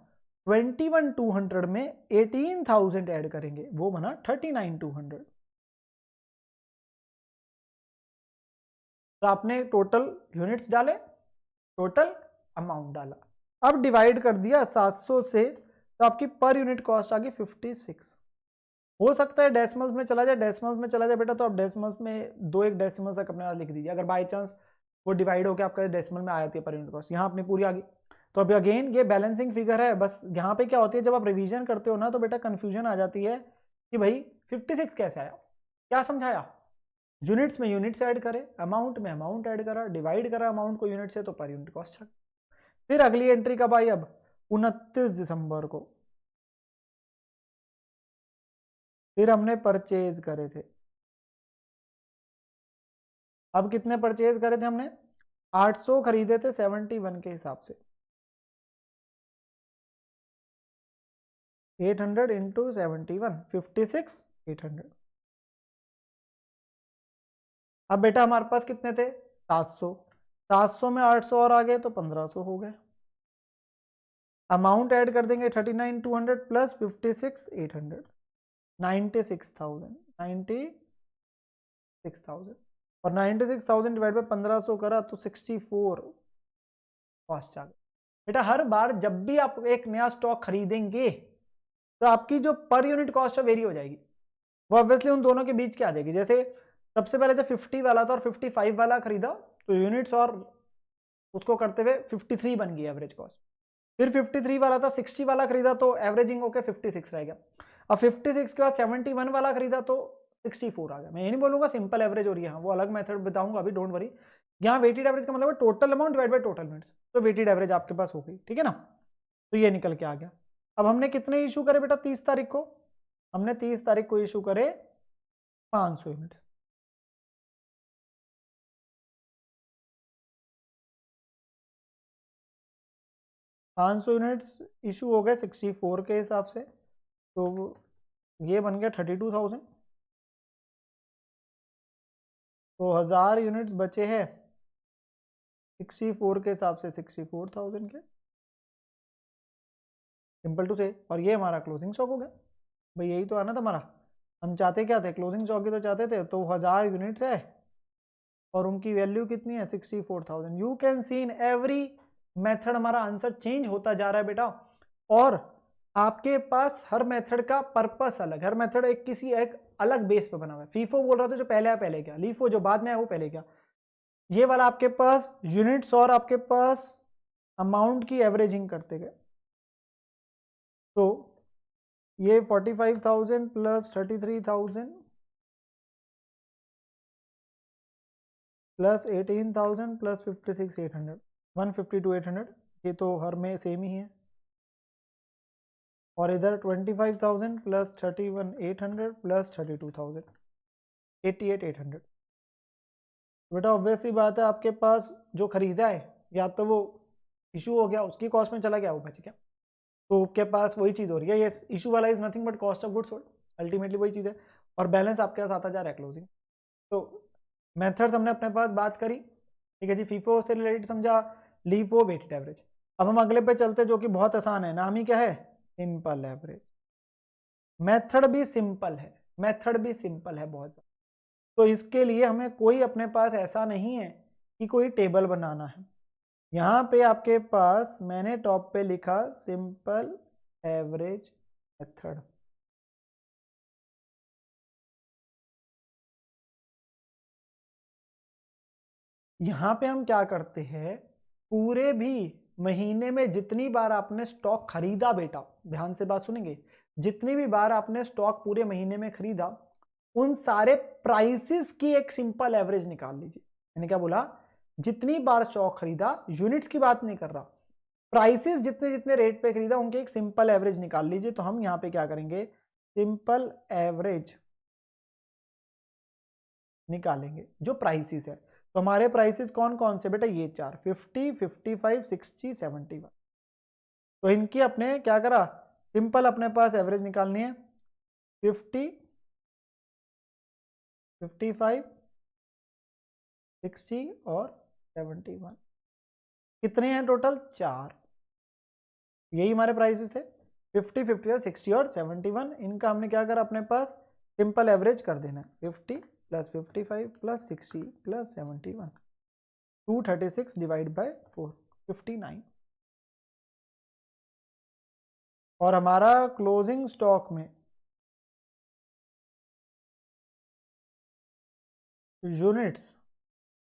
21,200 में 18,000 ऐड करेंगे, वो बना 39,200। तो आपने टोटल यूनिट्स डाले, टोटल अमाउंट डाला, अब डिवाइड कर दिया 700 से तो आपकी पर यूनिट कॉस्ट आ गई 56। हो सकता है डेसिमल्स में चला जाए, डेसिमल्स में चला जाए बेटा, तो आप डेसिमल्स में 2 डेसिमल तक अपने पास लिख दीजिए, अगर बाई चांस वो डिवाइड होकर आपका डेसिमल में आ जाती है पर यूनिट कॉस्ट। यहाँ अपनी पूरी आ गई। तो अभी अगेन ये बैलेंसिंग फिगर है, बस यहाँ पे क्या होती है, जब आप रिवीजन करते हो ना तो बेटा कंफ्यूजन आ जाती है कि भाई 56 कैसे आया, क्या समझाया, यूनिट्स में यूनिट्स ऐड करे, अमाउंट में अमाउंट ऐड करा, डिवाइड करा अमाउंट को यूनिट से, तो पर यूनिट कॉस्ट आ। फिर अगली एंट्री कब आई, अब 29 दिसंबर को, फिर हमने परचेज करे थे। अब कितने परचेज करे थे हमने, 800 खरीदे थे 71 के हिसाब से, 800 इंटू 71, 56 800। अब बेटा हमारे पास कितने थे, 700, 700 में 800 और आ गए तो 1500 हो गए। अमाउंट ऐड कर देंगे 39,200 प्लस 56,800, 96,000, 96,000, और 96,000 डिवाइड बाई 1500 करा तो 64 कॉस्ट आ गई। बेटा हर बार जब भी आप एक नया स्टॉक खरीदेंगे तो आपकी जो पर यूनिट कॉस्ट है वेरी हो जाएगी, वो ऑब्वियसली उन दोनों के बीच क्या आ जाएगी। जैसे सबसे पहले जब 50 वाला था और 55 वाला खरीदा तो यूनिट्स और उसको करते हुए 53 बन गई एवरेज कॉस्ट। फिर 53 वाला था, 60 वाला खरीदा तो एवरेजिंग होकर 56 रह गया। अब 56 के बाद 71 वाला खरीदा तो 64 आ गया। मैं ये नहीं बोलूंगा सिंपल एवरेज हो रही है, वो अलग मेथड बताऊंगा अभी, डोंट वरी। यहाँ वेटेड एवरेज का मतलब है total amount divide by total minutes, तो वेटेड एवरेज आपके पास हो गई, ठीक है ना। तो ये निकल के आ गया। अब हमने कितने इशू करे बेटा 30 तारीख को, हमने 30 तारीख को इशू करे 500 यूनिट। 500 यूनिट्स इशू हो गए 64 के हिसाब से, तो ये बन गया 32,000। तो 1000 यूनिट्स बचे हैं 64 के हिसाब से 64,000 के, सिंपल टू से। और ये हमारा क्लोजिंग स्टॉक हो गया। भाई यही तो आना था हमारा, हम चाहते क्या थे, क्लोजिंग स्टॉक ही तो चाहते थे। तो 1000 यूनिट्स है और उनकी वैल्यू कितनी है 64,000। You can see in every method हमारा आंसर चेंज होता जा रहा है बेटा। और आपके पास हर मेथड का पर्पस अलग, हर मेथड एक किसी एक अलग बेस पे बना हुआ है। फीफो बोल रहा था जो पहले है पहले क्या, लीफो जो बाद में है वो पहले क्या। ये वाला आपके पास यूनिट्स और आपके पास अमाउंट की एवरेजिंग करते गए। तो ये 45,000 प्लस 33,000 प्लस 18,000 प्लस 56,800, 152,800, ये तो हर में सेम ही है। और इधर 25,000 प्लस 31,800 प्लस 32,000, 88,800। बेटा ऑब्वियस सी बात है, आपके पास जो खरीदा है या तो वो इशू हो गया उसकी कॉस्ट में चला गया, वो बच गया, तो आपके पास वही चीज़ हो रही है। ये इशू वाला is nothing but cost of goods sold, ultimately वही चीज़ है। और बैलेंस आपके पास आता जा रहा है क्लोजिंग। तो मेथड्स हमने अपने पास बात करी, ठीक है जी। फीफो से रिलेटेड समझा, लीफो, वेटेड एवरेज। अब हम अगले पे चलते जो कि बहुत आसान है, नाम ही क्या है, सिंपल एवरेज। मेथड भी सिंपल है, मेथड भी सिंपल है बहुत ज़्यादा। तो इसके लिए हमें कोई अपने पास ऐसा नहीं है कि कोई टेबल बनाना है। यहाँ पे आपके पास मैंने टॉप पे लिखा सिंपल एवरेज मेथड। यहाँ पे हम क्या करते हैं, पूरे भी महीने में जितनी बार आपने स्टॉक खरीदा, बेटा ध्यान से बात सुनेंगे, जितनी भी बार आपने स्टॉक पूरे महीने में खरीदा उन सारे प्राइसेस की एक सिंपल एवरेज निकाल लीजिए। मैंने क्या बोला, जितनी बार स्टॉक खरीदा, यूनिट्स की बात नहीं कर रहा, प्राइसेस जितने जितने रेट पे खरीदा उनके एक सिंपल एवरेज निकाल लीजिए। तो हम यहाँ पे क्या करेंगे, सिंपल एवरेज निकालेंगे जो प्राइसेस है। तो हमारे प्राइसेस कौन कौन से बेटा, ये चार, 50, 55, 60, 71। तो इनकी अपने क्या करा, सिंपल अपने पास एवरेज निकालनी है। 50, 55, 60 और 71, कितने हैं टोटल, चार। यही हमारे प्राइसेस थे, 50, 50, 60 और 71। इनका हमने क्या करा, अपने पास सिंपल एवरेज कर देना है। 50 plus 55 plus 60 plus 71, 236 divide by 4, 59। और हमारा क्लोजिंग स्टॉक में यूनिट्स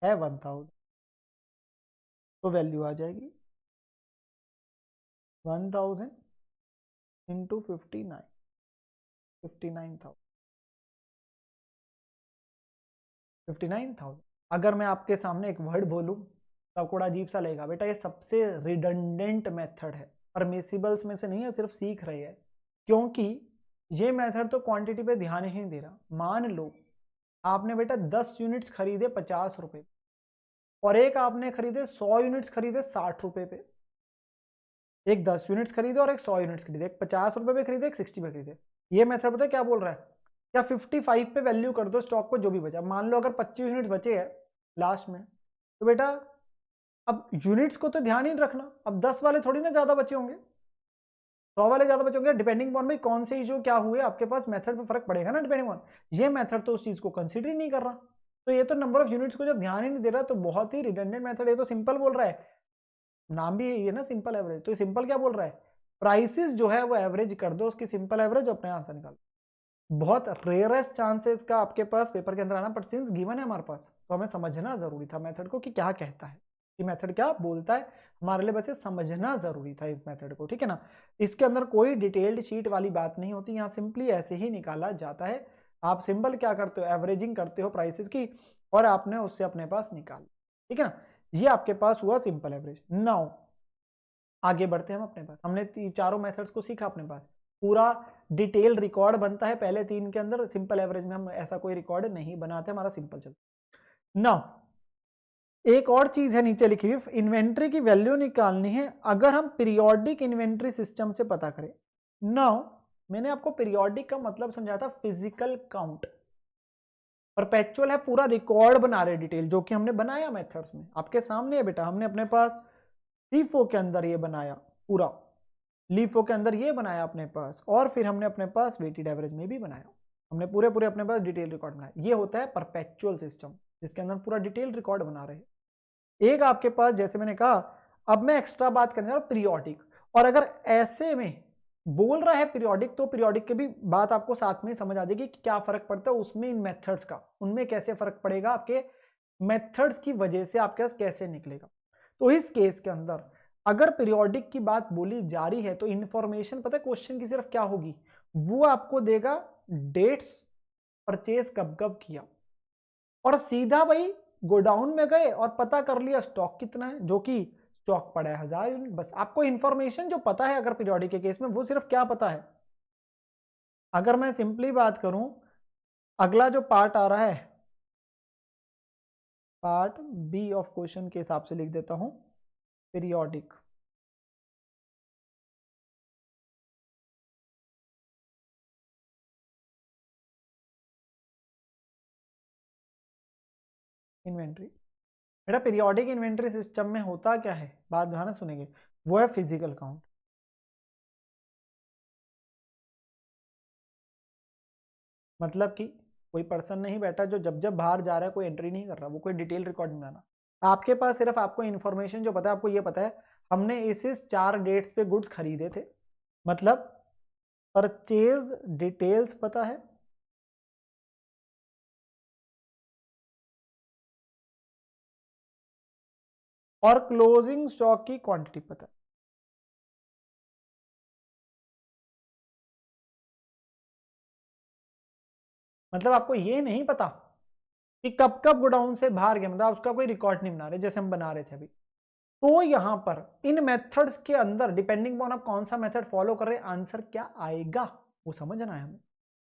है 1000, तो वैल्यू आ जाएगी 1000 इंटू 59,000। अगर मैं आपके सामने एक वर्ड बोलूं तो आपको बड़ा अजीब सा लगेगा, बेटा ये सबसे रिडंडेंट मेथड है, परमिसिबल्स में से नहीं है, सिर्फ सीख रहे हैं, क्योंकि ये मेथड तो क्वांटिटी पे ध्यान ही नहीं दे रहा। मान लो आपने बेटा 10 यूनिट्स खरीदे 50 रुपए और एक आपने खरीदे 100 यूनिट्स खरीदे 60 रुपए पे। एक 10 यूनिट्स खरीदे और एक 100 यूनिट्स खरीदे, एक 50 रुपए पे खरीदे, एक 60 पे खरीदे। ये मेथड पता है क्या बोल रहा है, क्या 55 पे वैल्यू कर दो स्टॉक को जो भी बचा। मान लो अगर 25 यूनिट बचे हैं लास्ट में, तो बेटा अब यूनिट्स को तो ध्यान ही रखना, अब 10 वाले थोड़ी ना ज्यादा बचे होंगे, 100 वाले ज्यादा बचे होंगे, डिपेंडिंग ऑन भाई कौन से इशू क्या हुए आपके पास, मेथड पे फर्क पड़ेगा ना डिपेंडिंग ऑन। ये मेथड तो उस चीज को कंसीडर ही नहीं कर रहा, तो ये तो नंबर ऑफ यूनिट्स को जब ध्यान ही नहीं दे रहा, तो बहुत ही रिडंडेंट मेथड। ये तो सिंपल बोल रहा है, नाम भी यही है ना सिंपल एवरेज, तो सिंपल क्या बोल रहा है, प्राइसेस जो है वो एवरेज कर दो उसकी, सिंपल एवरेज अपने आंसर निकालो। बहुत रेयरेस्ट चांसेस का आपके पास पेपर के अंदर आना, बट सिंस गिवन है हमारे पास तो हमें समझना जरूरी था मेथड को कि क्या कहता है, कि मेथड क्या बोलता है, हमारे लिए बस समझना जरूरी था इस मेथड को, ठीक है ना। इसके अंदर कोई डिटेल्ड शीट वाली बात नहीं होती, यहाँ सिंपली ऐसे ही निकाला जाता है। आप सिंपल क्या करते हो, एवरेजिंग करते हो प्राइसेस की और आपने उससे अपने पास निकाल, ठीक है ना। ये आपके पास हुआ सिंपल एवरेज। नाउ आगे बढ़ते हैं हम अपने पास, हमने चारों मेथड्स को सीखा अपने पास, पूरा डिटेल रिकॉर्ड बनता है पहले 3 के अंदर, सिंपल एवरेज में हम ऐसा कोई रिकॉर्ड नहीं बनाते, हमारा सिंपल चलता। नाउ एक और चीज है नीचे लिखी हुई, इन्वेंट्री की वैल्यू निकालनी है अगर हम पीरियोडिक इन्वेंट्री सिस्टम से पता करें। नाउ मैंने आपको पीरियोडिक का मतलब समझाया था फिजिकल काउंट, परपेचुअल है पूरा रिकॉर्ड बना रहे डिटेल, जो कि हमने बनाया मेथड्स में आपके सामने है बेटा। हमने अपने पास लीफो के अंदर ये बनाया पूरा, लीफो के अंदर ये बनाया अपने पास, और फिर हमने अपने पास वेटेड एवरेज में भी बनाया, हमने पूरे पूरे अपने पास डिटेल रिकॉर्ड बनाया। ये होता है परपेचुअल सिस्टम, जिसके अंदर पूरा डिटेल रिकॉर्ड बना रहे हैं। एक आपके पास जैसे मैंने कहा, अब मैं एक्स्ट्रा बात करने जा रहा हूं पीरियोडिक, और अगर ऐसे में बोल रहा है पीरियोडिक, तो पीरियोडिक की भी बात आपको साथ में समझ आ जाएगी कि क्या फर्क पड़ता है उसमें, इन मेथड्स का उनमें कैसे फर्क पड़ेगा, आपके मेथड्स की वजह से आपके पास कैसे निकलेगा। तो इस केस के अंदर अगर पीरियोडिक की बात बोली जा रही है, तो इंफॉर्मेशन पता है क्वेश्चन की सिर्फ क्या होगी, वो आपको देगा डेट्स, परचेज कब कब किया, और सीधा भाई गोडाउन में गए और पता कर लिया स्टॉक कितना है, जो कि स्टॉक पड़ा है 1000 यूनिट। बस आपको इंफॉर्मेशन जो पता है अगर पीरियोडिक के केस में, वो सिर्फ क्या पता है। अगर मैं सिंपली बात करूं, अगला जो पार्ट आ रहा है, पार्ट बी ऑफ क्वेश्चन के हिसाब से लिख देता हूं, पीरियोडिक इन्वेंट्री। बेटा पीरियोडिक इन्वेंट्री सिस्टम में होता क्या है, बात ध्यान से सुनेंगे, वो है फिजिकल काउंट। मतलब कि कोई पर्सन नहीं बैठा जो जब जब बाहर जा रहा है कोई एंट्री नहीं कर रहा, वो कोई डिटेल रिकॉर्ड नहीं बनाना। आपके पास सिर्फ आपको इन्फॉर्मेशन जो पता है, आपको ये पता है हमने इस 4 डेट्स पे गुड्स खरीदे थे, मतलब परचेज डिटेल्स पता है, और क्लोजिंग स्टॉक की क्वांटिटी पता है। मतलब आपको ये नहीं पता कि कब कब गोडाउन से बाहर गया, मतलब उसका कोई रिकॉर्ड नहीं बना रहे जैसे हम बना रहे थे अभी। तो यहां पर इन मेथड्स के अंदर डिपेंडिंग ऑन आप कौन सा मेथड फॉलो कर रहे हैं, आंसर क्या आएगा वो समझना है हमें।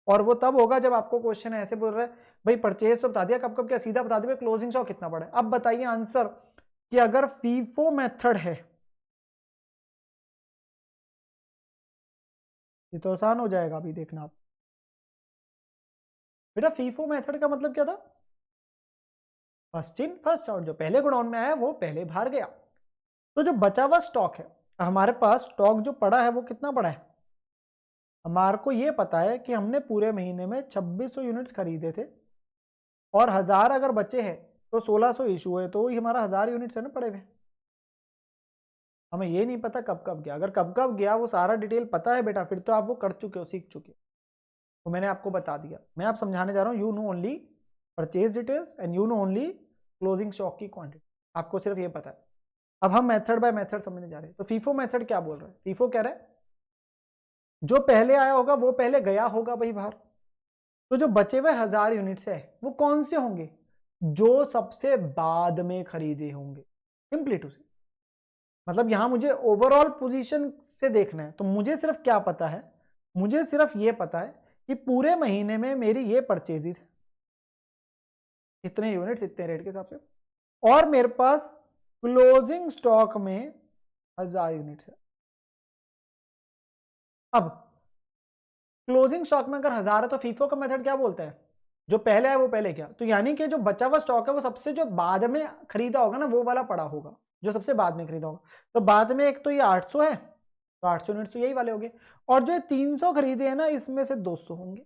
और वो तब होगा जब आपको क्वेश्चन ऐसे बोल रहा है, भाई परचेज तो बता दिया कब कब क्या, सीधा बता दिया क्लोजिंग स्टॉक कितना पड़ा है। अब बताइए आंसर कि अगर फीफो मेथड है, ये तो आसान हो जाएगा, अभी देखना आप। बेटा फीफो मेथड का मतलब क्या था, फर्स्ट इन फर्स्ट आउट, जो पहले गोडाउन में आया वो पहले बाहर गया। तो जो बचा हुआ स्टॉक है, हमारे पास स्टॉक जो पड़ा है वो कितना पड़ा है, हमारे को ये पता है कि हमने पूरे महीने में 2600 यूनिट्स खरीदे थे, और 1000 अगर बचे हैं तो 1600 इशू है, तो वही हमारा 1000 यूनिट्स है ना पड़े हुए। हमें ये नहीं पता कब कब गया। अगर कब कब गया वो सारा डिटेल पता है बेटा, फिर तो आप वो कर चुके हो, सीख चुके हो। तो मैंने आपको बता दिया, मैं आप समझाने जा रहा हूँ। You know only purchase details and you know only closing stock की क्वांटिटी, आपको सिर्फ ये पता है। अब हम मेथड बाय मेथड समझने जा रहे हैं। तो फीफो मेथड क्या बोल रहा है? फीफो कह रहा है जो पहले आया होगा वो पहले गया होगा भाई बाहर। तो जो बचे हुए 1000 यूनिट्स है वो कौन से होंगे? जो सबसे बाद में खरीदे होंगे। सिंपली टू से, मतलब यहां मुझे ओवरऑल पोजीशन से देखना है। तो मुझे सिर्फ क्या पता है? मुझे सिर्फ ये पता है कि पूरे महीने में मेरी ये परचेजेस है, इतने यूनिट्स इतने रेट के हिसाब से, और मेरे पास क्लोजिंग स्टॉक में 1000 यूनिट्स है। अब क्लोजिंग स्टॉक में अगर 1000 है तो फीफो का मेथड क्या बोलता है? जो पहले है वो पहले क्या, तो यानी कि जो बचा हुआ स्टॉक है वो सबसे जो बाद में खरीदा होगा ना वो वाला पड़ा होगा, जो सबसे बाद में खरीदा होगा। तो बाद में एक तो ये 800 है, तो 800 यूनिट्स तो यही वाले होंगे, और जो 300 खरीदे हैं ना इसमें से 200 होंगे।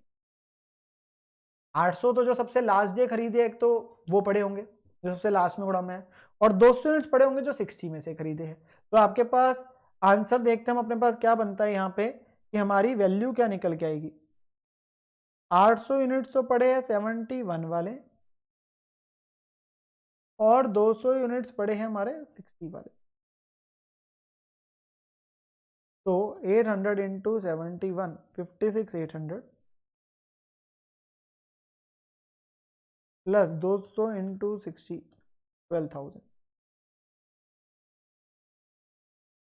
800 तो जो सबसे लास्ट डे खरीदे एक तो वो पड़े होंगे जो सबसे लास्ट में उड़ा में है, और 200 यूनिट्स पड़े होंगे जो 60 में से खरीदे हैं। तो आपके पास आंसर देखते हैं हम, अपने पास क्या बनता है यहाँ पे कि हमारी वैल्यू क्या निकल के आएगी। 800 यूनिट्स तो पड़े हैं 71 वाले, और 200 यूनिट्स पड़े हैं हमारे 60 वाले। तो 800 इंटू 71, 56,800 प्लस 200 इंटू 60, 12,000।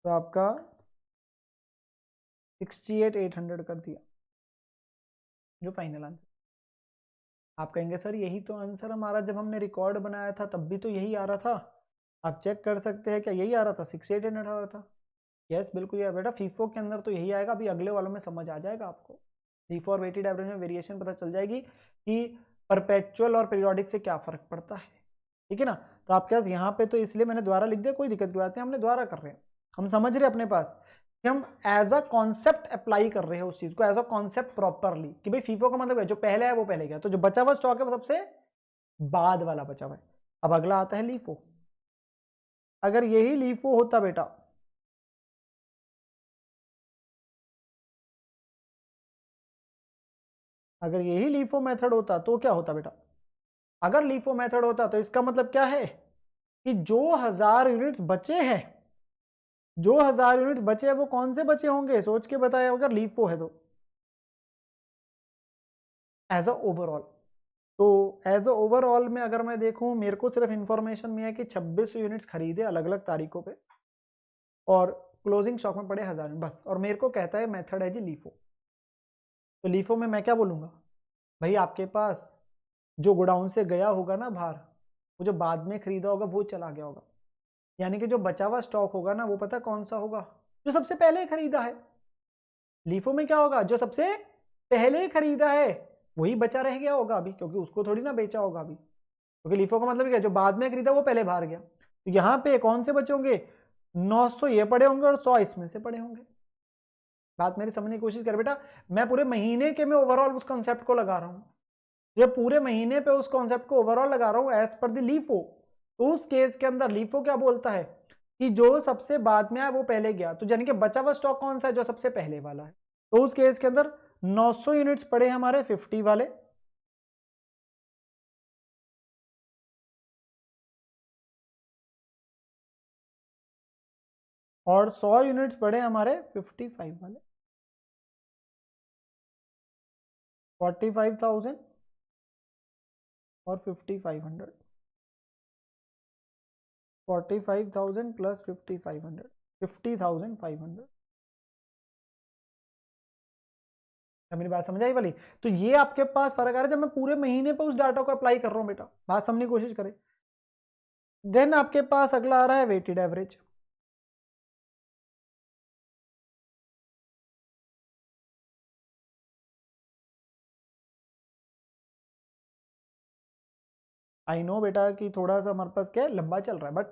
तो आपका 68,800 कर दिया जो फाइनल आंसर। आप कहेंगे सर यही तो आंसर हमारा जब हमने रिकॉर्ड बनाया था तब भी तो यही आ रहा था। आप चेक कर सकते हैं क्या यही आ रहा था, 6800 आ रहा था। यस बिल्कुल यार बेटा, फीफो के अंदर तो यही आएगा। अभी अगले वालों में समझ आ जाएगा आपको, फीफो और वेटेड एवरेज में वेरिएशन पता चल जाएगी कि परपेचुअल और पीरियोडिक से क्या फर्क पड़ता है। ठीक है ना। तो आपके पास यहाँ पे तो इसलिए मैंने द्वारा लिख दिया, कोई दिक्कत की बात नहीं, हमने द्वारा कर रहे हैं। हम समझ रहे अपने पास कि हम एज अ कॉन्सेप्ट अप्लाई कर रहे हैं उस चीज को, एज अ कॉन्सेप्ट प्रॉपरली कि भाई फीफो का मतलब है जो पहले है वो पहले गया, तो जो बचा हुआ स्टॉक है वो सबसे बाद वाला बचा हुआ है। अब अगला आता है लीफो। अगर यही लीफो होता बेटा, अगर यही लीफो मेथड होता तो क्या होता बेटा? अगर लीफो मेथड होता तो इसका मतलब क्या है कि जो 1000 यूनिट्स बचे हैं, जो 1000 यूनिट्स बचे हैं वो कौन से बचे होंगे? सोच के बताया अगर लीफो है तो एज अ ओवरऑल। तो एज अ ओवरऑल में अगर मैं देखूं, मेरे को सिर्फ इंफॉर्मेशन में है कि 2600 यूनिट्स खरीदे अलग अलग तारीखों पे, और क्लोजिंग स्टॉक में पड़े 1000 बस, और मेरे को कहता है मेथड है जी लीफो। तो लीफो में मैं क्या बोलूंगा? भाई आपके पास जो गोडाउन से गया होगा ना बाहर, वो जो बाद में खरीदा होगा वो चला गया होगा, यानी कि जो बचा हुआ स्टॉक होगा ना वो पता कौन सा होगा? जो सबसे पहले खरीदा है। लीफो में क्या होगा? जो सबसे पहले खरीदा है वही बचा रह गया होगा अभी, क्योंकि उसको थोड़ी ना बेचा होगा अभी, क्योंकि लीफो का मतलब क्या, जो बाद में खरीदा वो पहले बाहर गया। तो यहाँ पे कौन से बचे होंगे? 900 ये पड़े होंगे और 100 इसमें से पड़े होंगे। बात मेरी समझने की कोशिश कर बेटा, मैं पूरे महीने के में ओवरऑल उस कॉन्सेप्ट को लगा रहा हूं, ये पूरे महीने पे उस कॉन्सेप्ट को ओवरऑल लगा रहा हूं एज पर द लीफो। तो उस केस के अंदर लीफो क्या बोलता है कि जो सबसे बाद में आया वो पहले गया, तो यानी कि बचा हुआ स्टॉक कौन सा है? जो सबसे पहले वाला है। तो उस केस के अंदर 900 यूनिट्स पड़े हमारे 50 वाले, और 100 यूनिट्स पड़े हमारे 55 वाले। 45,000 और 5500, 45,000 प्लस 5500, 50,500। मेरी बात समझ आई वाली? तो ये आपके पास फर्क आ रहा है जब मैं पूरे महीने पे उस डाटा को अप्लाई कर रहा हूं बेटा, बात समझने की कोशिश करें। देन आपके पास अगला आ रहा है वेटेड एवरेज। आई नो बेटा कि थोड़ा सा हमारे पास क्या है, लंबा चल रहा है, बट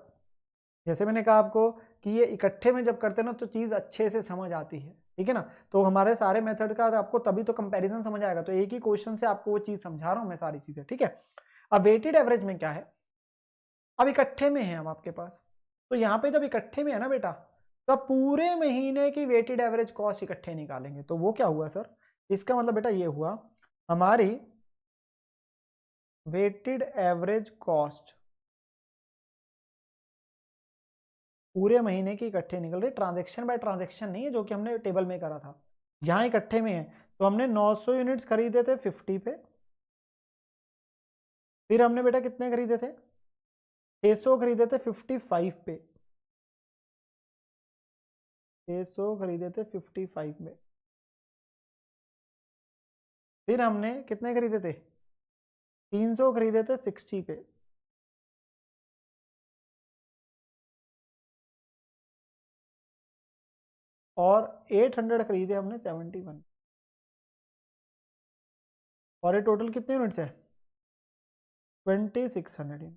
जैसे मैंने कहा आपको कि ये इकट्ठे में जब करते हैं ना तो चीज़ अच्छे से समझ आती है। ठीक है ना। तो हमारे सारे मेथड का आपको तभी तो कंपैरिजन समझ आएगा। तो एक ही क्वेश्चन से आपको वो चीज़ समझा रहा हूं मैं सारी चीज़ें। ठीक है। अब वेटेड एवरेज में क्या है, अब इकट्ठे में है हम आपके पास, तो यहाँ पे जब इकट्ठे में है ना बेटा, तो आप पूरे महीने की वेटेड एवरेज कॉस्ट इकट्ठे निकालेंगे। तो वो क्या हुआ सर, इसका मतलब बेटा ये हुआ हमारी वेटेड एवरेज कॉस्ट पूरे महीने की इकट्ठे निकल रही, ट्रांजैक्शन बाय ट्रांजैक्शन नहीं है जो कि हमने टेबल में करा था, यहां इकट्ठे में है। तो हमने 900 यूनिट्स खरीदे थे 50 पे, फिर हमने बेटा कितने खरीदे थे, 600 खरीदे थे 55 पे, 600 खरीदे थे 55 में, फिर हमने कितने खरीदे थे, 300 खरीदे थे 60 पे, और 800 खरीदे हमने 71, और ये टोटल कितने यूनिट्स है, 2600।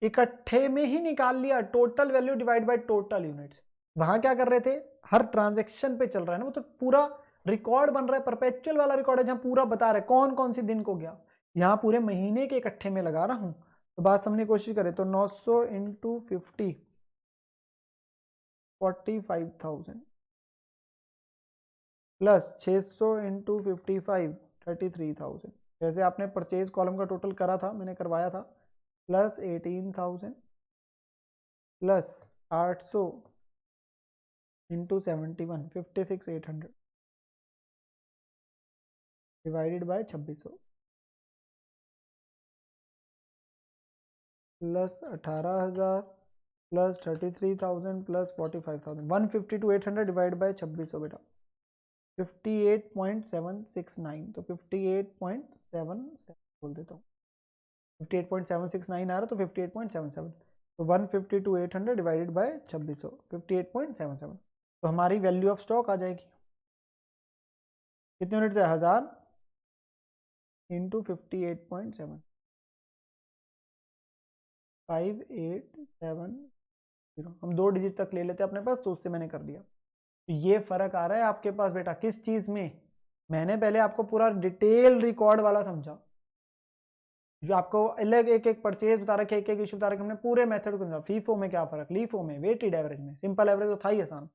इकट्ठे में ही निकाल लिया, total value divide by total units. वहां क्या कर रहे थे, हर ट्रांजैक्शन पे चल रहा है ना, वो तो पूरा रिकॉर्ड बन रहा है, परपेचुअल वाला रिकॉर्ड है जहां पूरा बता रहे कौन कौन सी दिन को गया। यहाँ पूरे महीने के इकट्ठे में लगा रहा हूं। तो बात समझने की कोशिश करें तो 900 इंटू 50 45,000 प्लस 600 इंटू 55 33,000। जैसे आपने परचेज कॉलम का टोटल करा था, मैंने करवाया था, plus 18,000 plus 800 into 71 56,800 divided by 2600 plus 18,000 plus 33,000 plus 45,000 152,800 divide by 2600 बेटा 58.769। तो 58.77 बोल देता हूँ, 58.769 आ रहा तो 58.77, तो 152,800 डिवाइडेड बाय 2600 58.77। तो हमारी वैल्यू ऑफ स्टॉक आ जाएगी कितने यूनिट है, 1000 इंटू 58.7 5870। हम 2 डिजिट तक ले लेते हैं अपने पास, तो उससे मैंने कर दिया। तो ये फर्क आ रहा है आपके पास बेटा किस चीज में, मैंने पहले आपको पूरा डिटेल रिकॉर्ड वाला समझा, जो आपको अलग एक एक परचेज बता रखे, एक एक इशू बता रखे, हमने पूरे मेथड को समझा। फीफो में क्या फर्क, लीफो में, वेटेड एवरेज में, सिंपल एवरेज तो था ही आसान।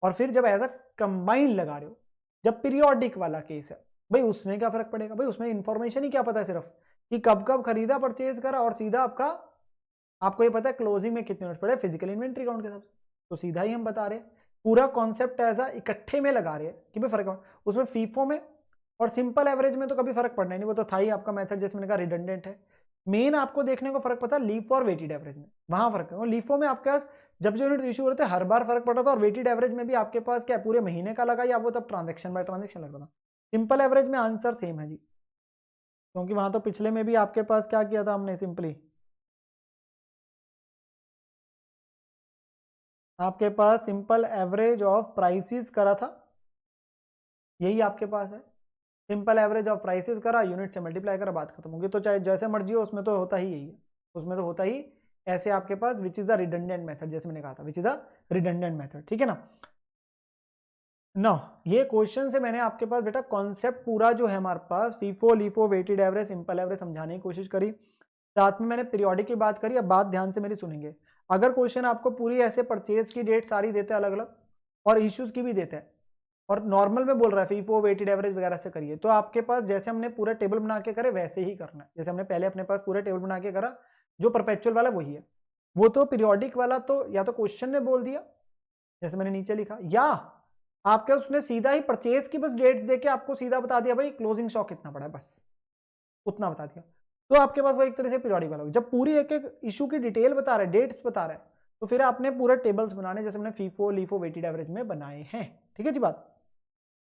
और फिर जब ऐसा कंबाइन लगा रहे हो, जब पीरियोडिक वाला केस है, भाई उसमें क्या फर्क पड़ेगा, भाई उसमें इंफॉर्मेशन ही क्या पता है सिर्फ कि कब कब खरीदा परचेज करा, और सीधा आपका आपको ये पता है क्लोजिंग में कितने यूनिट पड़े फिजिकल इन्वेंट्री काउंट के हिसाब से, तो सीधा ही हम बता रहे हैं। पूरा कॉन्सेप्ट ऐसा इकट्ठे में लगा रहे हैं कि भाई फर्क, उसमें फीफो में और सिंपल एवरेज में तो कभी फर्क पड़ना नहीं, वो तो था ही आपका मेथड, जैसे मैंने कहा रिडंडेंट है। मेन आपको देखने को फर्क पता है लीफ और वेटेड एवरेज में, वहां फर्क है। लीफो में आपके पास जब जो यूनिट इशू हो रहे थे हर बार फर्क पड़ रहा था, और वेटेड एवरेज में भी आपके पास क्या पूरे महीने का लगा या वो तब ट्रांजेक्शन बाय ट्रांजेक्शन लग रहा था। सिंपल एवरेज में आंसर सेम है जी, क्योंकि वहां तो पिछले में भी आपके पास क्या किया था हमने, सिंपली आपके पास सिंपल एवरेज ऑफ प्राइसेस करा था, यही आपके पास है। सिंपल एवरेज ऑफ प्राइसेस करा, यूनिट से मल्टीप्लाई करा, बात खत्म होगी। तो चाहे जैसे मर्जी हो, उसमें तो होता ही यही है, उसमें तो होता ही ऐसे आपके पास, which is a redundant method, जैसे मैंने कहा था which is a redundant method, ठीक है ना। ना ये क्वेश्चन से मैंने आपके पास बेटा कॉन्सेप्ट पूरा जो है हमारे पास FIFO LIFO weighted average simple average समझाने की कोशिश करी, साथ में मैंने पीरियोडिक की बात करी। अब बात ध्यान से मेरी सुनेंगे, अगर क्वेश्चन आपको पूरी ऐसे परचेज की डेट सारी देते हैं अलग अलग, और इश्यूज की भी देते हैं, और नॉर्मल में बोल रहा है फीफो वेटेड एवरेज वगैरह से करिए, तो आपके पास जैसे हमने पूरा टेबल बना के करे वैसे ही करना है, जैसे हमने पहले अपने पास पूरा टेबल बना के करा, जो परपेचुअल वाला वही है। वो तो पीरियोडिक वाला तो या तो क्वेश्चन ने बोल दिया जैसे मैंने नीचे लिखा, या आपके उसने सीधा ही परचेज की बस डेट्स देके आपको सीधा बता दिया भाई क्लोजिंग स्टॉक कितना पड़ा है, बस उतना बता दिया। तो आपके पास वो एक तरह से पीरियोडिक वाला होगा। जब पूरी एक एक इशू की डिटेल बता रहा है, डेट्स बता रहा है, तो फिर आपने पूरे टेबल्स बनाने जैसे हमने फीफो लीफो वेटेड एवरेज में बनाए हैं, ठीक है जी बात।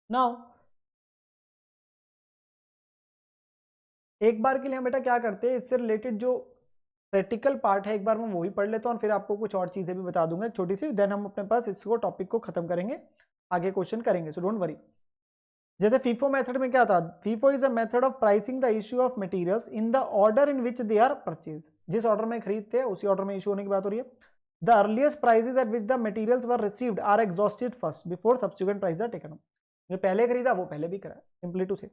नाउ एक बार के लिए हम बेटा क्या करते हैं, इससे रिलेटेड जो प्रैक्टिकल पार्ट है एक बार मैं वो भी पढ़ लेता हूँ, और फिर आपको कुछ और चीजें भी बता दूंगा छोटी सी, देन हम अपने पास इसको टॉपिक को खत्म करेंगे, आगे क्वेश्चन करेंगे, सो डोंट वरी। जैसे फीफो मेथड में क्या था, FIFO is a method of pricing the issue of materials in the order in which they are purchase. जिस ऑर्डर में खरीदते हैं उसी ऑर्डर में इशू होने की बात हो रही है। The earliest prices at which the materials were received are exhausted first before subsequent price are taken. जो पहले खरीदा वो पहले भी करा, सिंपली टू से।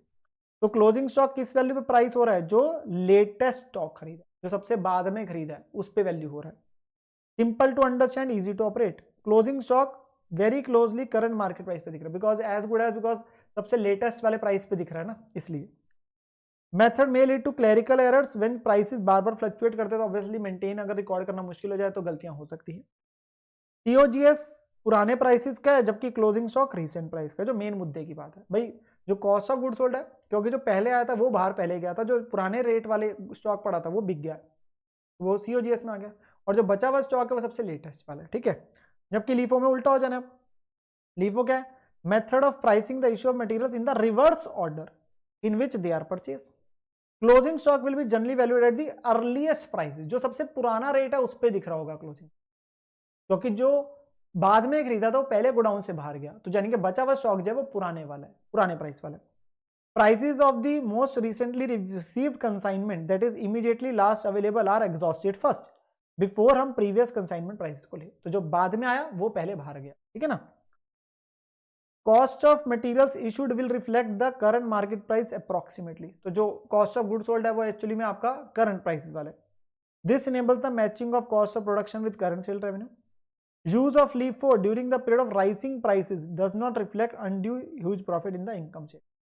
तो क्लोजिंग स्टॉक किस वैल्यू पे प्राइस हो रहा है, जो लेटेस्ट स्टॉक खरीदा, जो सबसे बाद में खरीदा है उस पे वैल्यू हो रहा है। Simple to understand, easy to operate. Closing stock very closely current market price पे दिख रहा है, because as good as, because सबसे लेटेस्ट वाले प्राइस पे दिख रहा है ना, इसलिए। मेथड में lead to clerical errors when prices बार बार फ्लक्चुएट करते हैं, तो ऑब्वियसली मेंटेन अगर रिकॉर्ड करना मुश्किल हो जाए तो गलतियां हो सकती है। टीओजीएस पुराने प्राइसेस का है, जबकि क्लोजिंग स्टॉक रीसेंट प्राइस का, जो मेन मुद्दे की बात है भाई। जो कॉस्ट ऑफ गुड्स सोल्ड है, क्योंकि जो पहले आया था वो बाहर पहले गया था, जो पुराने रेट वाले स्टॉक पड़ा था वो बिक गया, वो सीओजीएस में आ गया, और जो बचा हुआ स्टॉक है वो सबसे लेटेस्ट वाला है, ठीक है। जबकि लीफो में उल्टा हो जाना है। लीफो क्या है? Method of pricing the issue of materials in the reverse order in which they are purchase. Closing stock will be generally valued at the earliest price, जो सबसे पुराना रेट है उस पर दिख रहा होगा क्लोजिंग, क्योंकि जो बाद में खरीदा था वो पहले गोडाउन से बाहर गया, तो यानी कि बचा हुआ स्टॉक जो है वो पुराने वाला है, पुराने प्राइस वाला है। Prices of the most recently received consignment that is immediately last available are exhausted first before हम प्रीवियस कंसाइनमेंट प्राइसेस को ले, तो जो बाद में आया वो पहले बाहर गया, ठीक है ना। Cost of materials issued will reflect the current market price approximately, तो जो कॉस्ट ऑफ गुड्स सोल्ड है वो एक्चुअली में आपका करंट प्राइसेस वाला है। This enables the matching of cost of production with current sale revenue. Use of LIFO during the period of rising prices does not reflect undue huge profit in the income statement.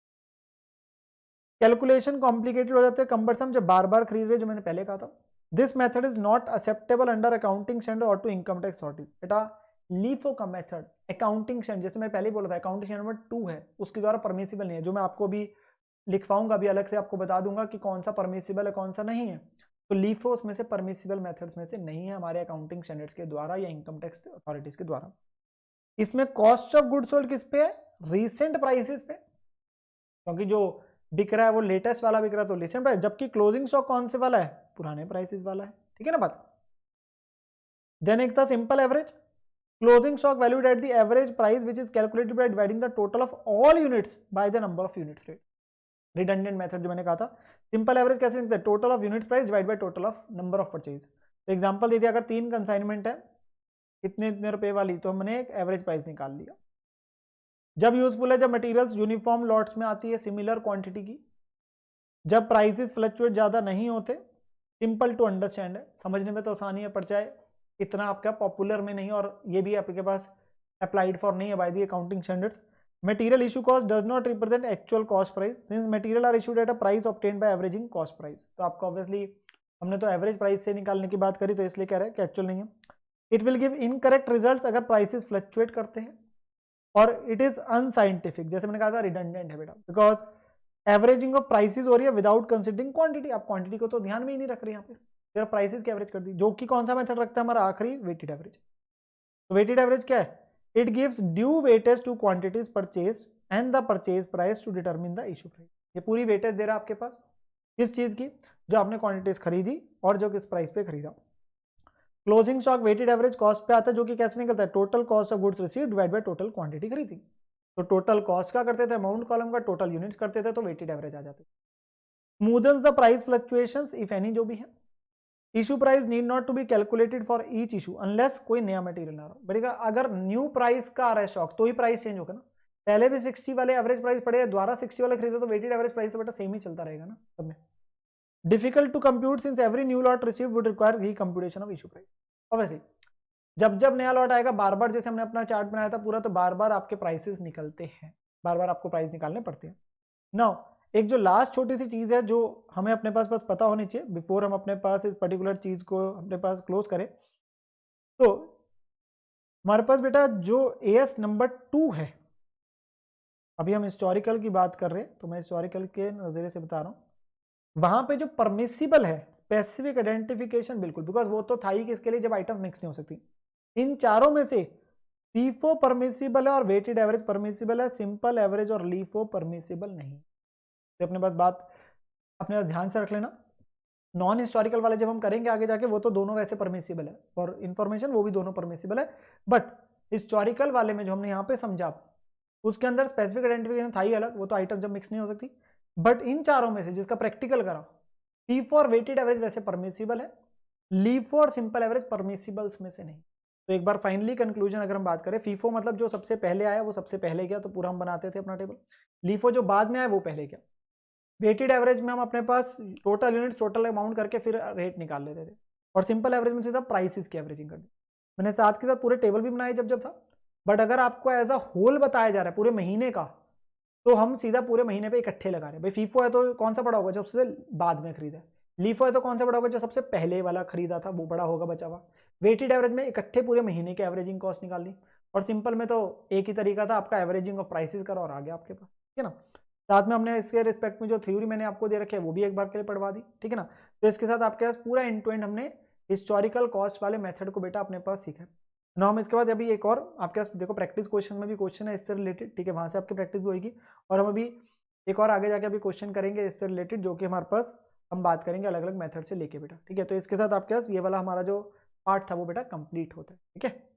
Calculation complicated हो जाते हैं, cumbersome, जब बार बार खरीद रहे, जो मैंने पहले कहा था। This method is not acceptable under accounting standard और टू इनकम टैक्स अथॉरिटी। बेटा LIFO का मेथड अकाउंटिंग स्टैंडर्ड, जैसे मैं पहले बोला था अकाउंटिंग स्टैंडर्ड नंबर 2 है, उसके द्वारा परमिसिबल नहीं है, जो मैं आपको भी लिखवाऊंगा, भी अलग से आपको बता दूंगा कि कौन सा परमिसिबल है कौन सा नहीं है। तो LIFO उसमें से परमिसिबल मेथड्स में से नहीं है हमारे अकाउंटिंग स्टैंडर्ड्स के द्वारा या इनकम टैक्स अथॉरिटीज के द्वारा। इसमें कॉस्ट ऑफ गुड्स सोल्ड किस पे है? रीसेंट प्राइसेस पे, क्योंकि जो बिक रहा है वो लेटेस्ट वाला बिक रहा है तो रीसेंट प्राइस, जबकि क्लोजिंग स्टॉक कौन से वाला है? पुराने प्राइसेस वाला है, ठीक है ना बात। देन एक था simple average. Closing stock valued at the average price which is calculated by dividing the total of all units by the number of units rate. Redundant method जो मैंने कहा था। सिंपल एवरेज कैसे निकलता है? Total of unit price divide by total of number of purchase. तो example दे दिया, अगर 3 कंसाइनमेंट है इतने इतने रुपए वाली, तो हमने एक एवरेज प्राइस निकाल लिया। जब यूजफुल है, जब मटेरियल्स यूनिफॉर्म लॉट्स में आती है सिमिलर क्वांटिटी की, जब प्राइसेस फ्लक्चुएट ज़्यादा नहीं होते, सिंपल टू अंडरस्टैंड है, समझने में तो आसानी है, पर चाहे इतना आपका पॉपुलर में नहीं, और ये भी आपके पास अप्लाइड फॉर नहीं है by the accounting standards. Material issue cost does not represent actual cost price since material are issued at a price obtained by averaging cost price. तो आपको ऑब्वियसली हमने तो एवरेज प्राइस से निकालने की बात करी, तो इसलिए कह रहे हैं कि एक्चुअल नहीं है। It will give incorrect results अगर प्राइसेस फ्लक्चुएट करते हैं, और इट इज अनसाइंटिफिक, जैसे मैंने कहा था रिडंडेंट है बेटा, बिकॉज एवरेजिंग ऑफ प्राइसेस हो रही है विदाउट कंसिडरिंग क्वांटिटी। आप क्वांटिटी को तो ध्यान में ही नहीं रख रहे यहाँ पे, सिर्फ प्राइसेस की एवरेज कर दी, जो कि कौन सा मेथड रखता है हमारा आखिरी? Weighted average. तो वेटेड एवरेज क्या है? It gives due weightage to quantities purchase and the purchase price to determine the issue price. ये पूरी वेटेज दे रहा है आपके पास किस चीज की? जो आपने क्वांटिटीज खरीदी और जो किस प्राइस पे खरीदा। Closing stock weighted average cost पे आता है, जो कि कैसे निकलता है? Total cost of goods received divide by total quantity खरीदी। तो टोटल कॉस्ट का करते थे अमाउंट कॉलम का, टोटल यूनिट्स करते थे, तो वेटेड एवरेज आ जाते। Smoothens the price fluctuations if any, जो भी है। Issue price need not to be calculated for each issue unless कोई नया मटेरियल ना हो। बढ़ेगा, अगर न्यू प्राइस का आ रहा है स्टॉक तो ही प्राइस चेंज होगा ना। पहले भी 60 वाले एवरेज प्राइस पड़े, द्वारा 60 वाले खरीदे, तो वेटेड एवरेज प्राइस तो बेटा सेम ही चलता रहेगा ना सब में। Difficult to compute since every new lot receive would require recomputation of issue price. Obviously जब जब नया लॉट आएगा, बार बार जैसे हमने अपना चार्ट बनाया था पूरा, तो बार बार आपके प्राइसेस निकलते हैं, बार बार आपको प्राइस निकालने पड़ते हैं। नाउ एक जो लास्ट छोटी सी चीज है जो हमें अपने पास बस पता होनी चाहिए बिफोर हम अपने पास इस पर्टिकुलर चीज को अपने पास क्लोज करें, तो हमारे पास बेटा जो AS नंबर 2 है, अभी हम हिस्टोरिकल की बात कर रहे हैं, तो मैं हिस्टोरिकल के नजरिए से बता रहा हूं, वहां पे जो परमिसिबल है स्पेसिफिक आइडेंटिफिकेशन, बिल्कुल, बिकॉज वो तो था ही किसके लिए, जब आइटम मिक्स नहीं हो सकती। इन चारों में से FIFO परमिसिबल है और वेटेड एवरेज परमिसिबल है, सिंपल एवरेज और LIFO परमिसिबल नहीं। तो अपने पास बात अपने पास ध्यान से रख लेना। नॉन हिस्टोरिकल वाले जब हम करेंगे आगे जाके, वो तो दोनों वैसे परमिसिबल है, फॉर इन्फॉर्मेशन वो भी दोनों परमिसिबल है, बट हिस्टोरिकल वाले में जो हमने यहाँ पे समझा, उसके अंदर स्पेसिफिक आइडेंटिफिकेशन था ही अलग, वो तो आइटम जब मिक्स नहीं हो सकती। बट इन चारों में से जिसका प्रैक्टिकल करा, FIFO और वेटेड एवरेज वैसे परमिसिबल है, LIFO और सिंपल एवरेज परमिसिबल्स में से नहीं। तो एक बार फाइनली कंक्लूजन अगर हम बात करें, FIFO मतलब जो सबसे पहले आया वो सबसे पहले गया, तो पूरा हम बनाते थे अपना टेबल। LIFO जो बाद में आया वो पहले गया। वेटेड एवरेज में हम अपने पास टोटल यूनिट्स टोटल अमाउंट करके फिर रेट निकाल लेते थे, और सिंपल एवरेज में सीधा प्राइसेस की एवरेजिंग कर दी। मैंने साथ के साथ पूरे टेबल भी बनाए जब जब था। बट अगर आपको एज अ होल बताया जा रहा है पूरे महीने का, तो हम सीधा पूरे महीने पे इकट्ठे लगा रहे हैं। भाई फीफो है तो कौन सा बड़ा होगा जो सबसे बाद में खरीदा है, लीफो है तो कौन सा बड़ा होगा जो सबसे पहले वाला खरीदा था वो बड़ा होगा बचा हुआ। वेटेड एवरेज में इकट्ठे पूरे महीने के एवरेजिंग कॉस्ट निकाल ली। और सिंपल में तो एक ही तरीका था आपका, एवरेजिंग ऑफ प्राइसेस करा और आ गया आपके पास, ठीक है ना। साथ में हमने इसके रिस्पेक्ट में जो थ्योरी मैंने आपको दे रखी है वो भी एक बार के लिए पढ़वा दी, ठीक है ना। तो इसके साथ आपके पास पूरा एंड टू एंड हमने हिस्टोरिकल कॉस्ट वाले मेथड को बेटा अपने पास सीखा है। ना हम इसके बाद अभी एक और आपके पास देखो प्रैक्टिस क्वेश्चन में भी क्वेश्चन है इससे रिलेटेड, ठीक है, वहां से आपकी प्रैक्टिस भी होगी। और हम अभी एक और आगे जाके अभी क्वेश्चन करेंगे इससे रिलेटेड, जो कि हमारे पास हम बात करेंगे अलग अलग मेथड से लेके बेटा, ठीक है। तो इसके साथ आपके पास ये वाला हमारा जो पार्ट था वो बेटा कंप्लीट होता है, ठीक है।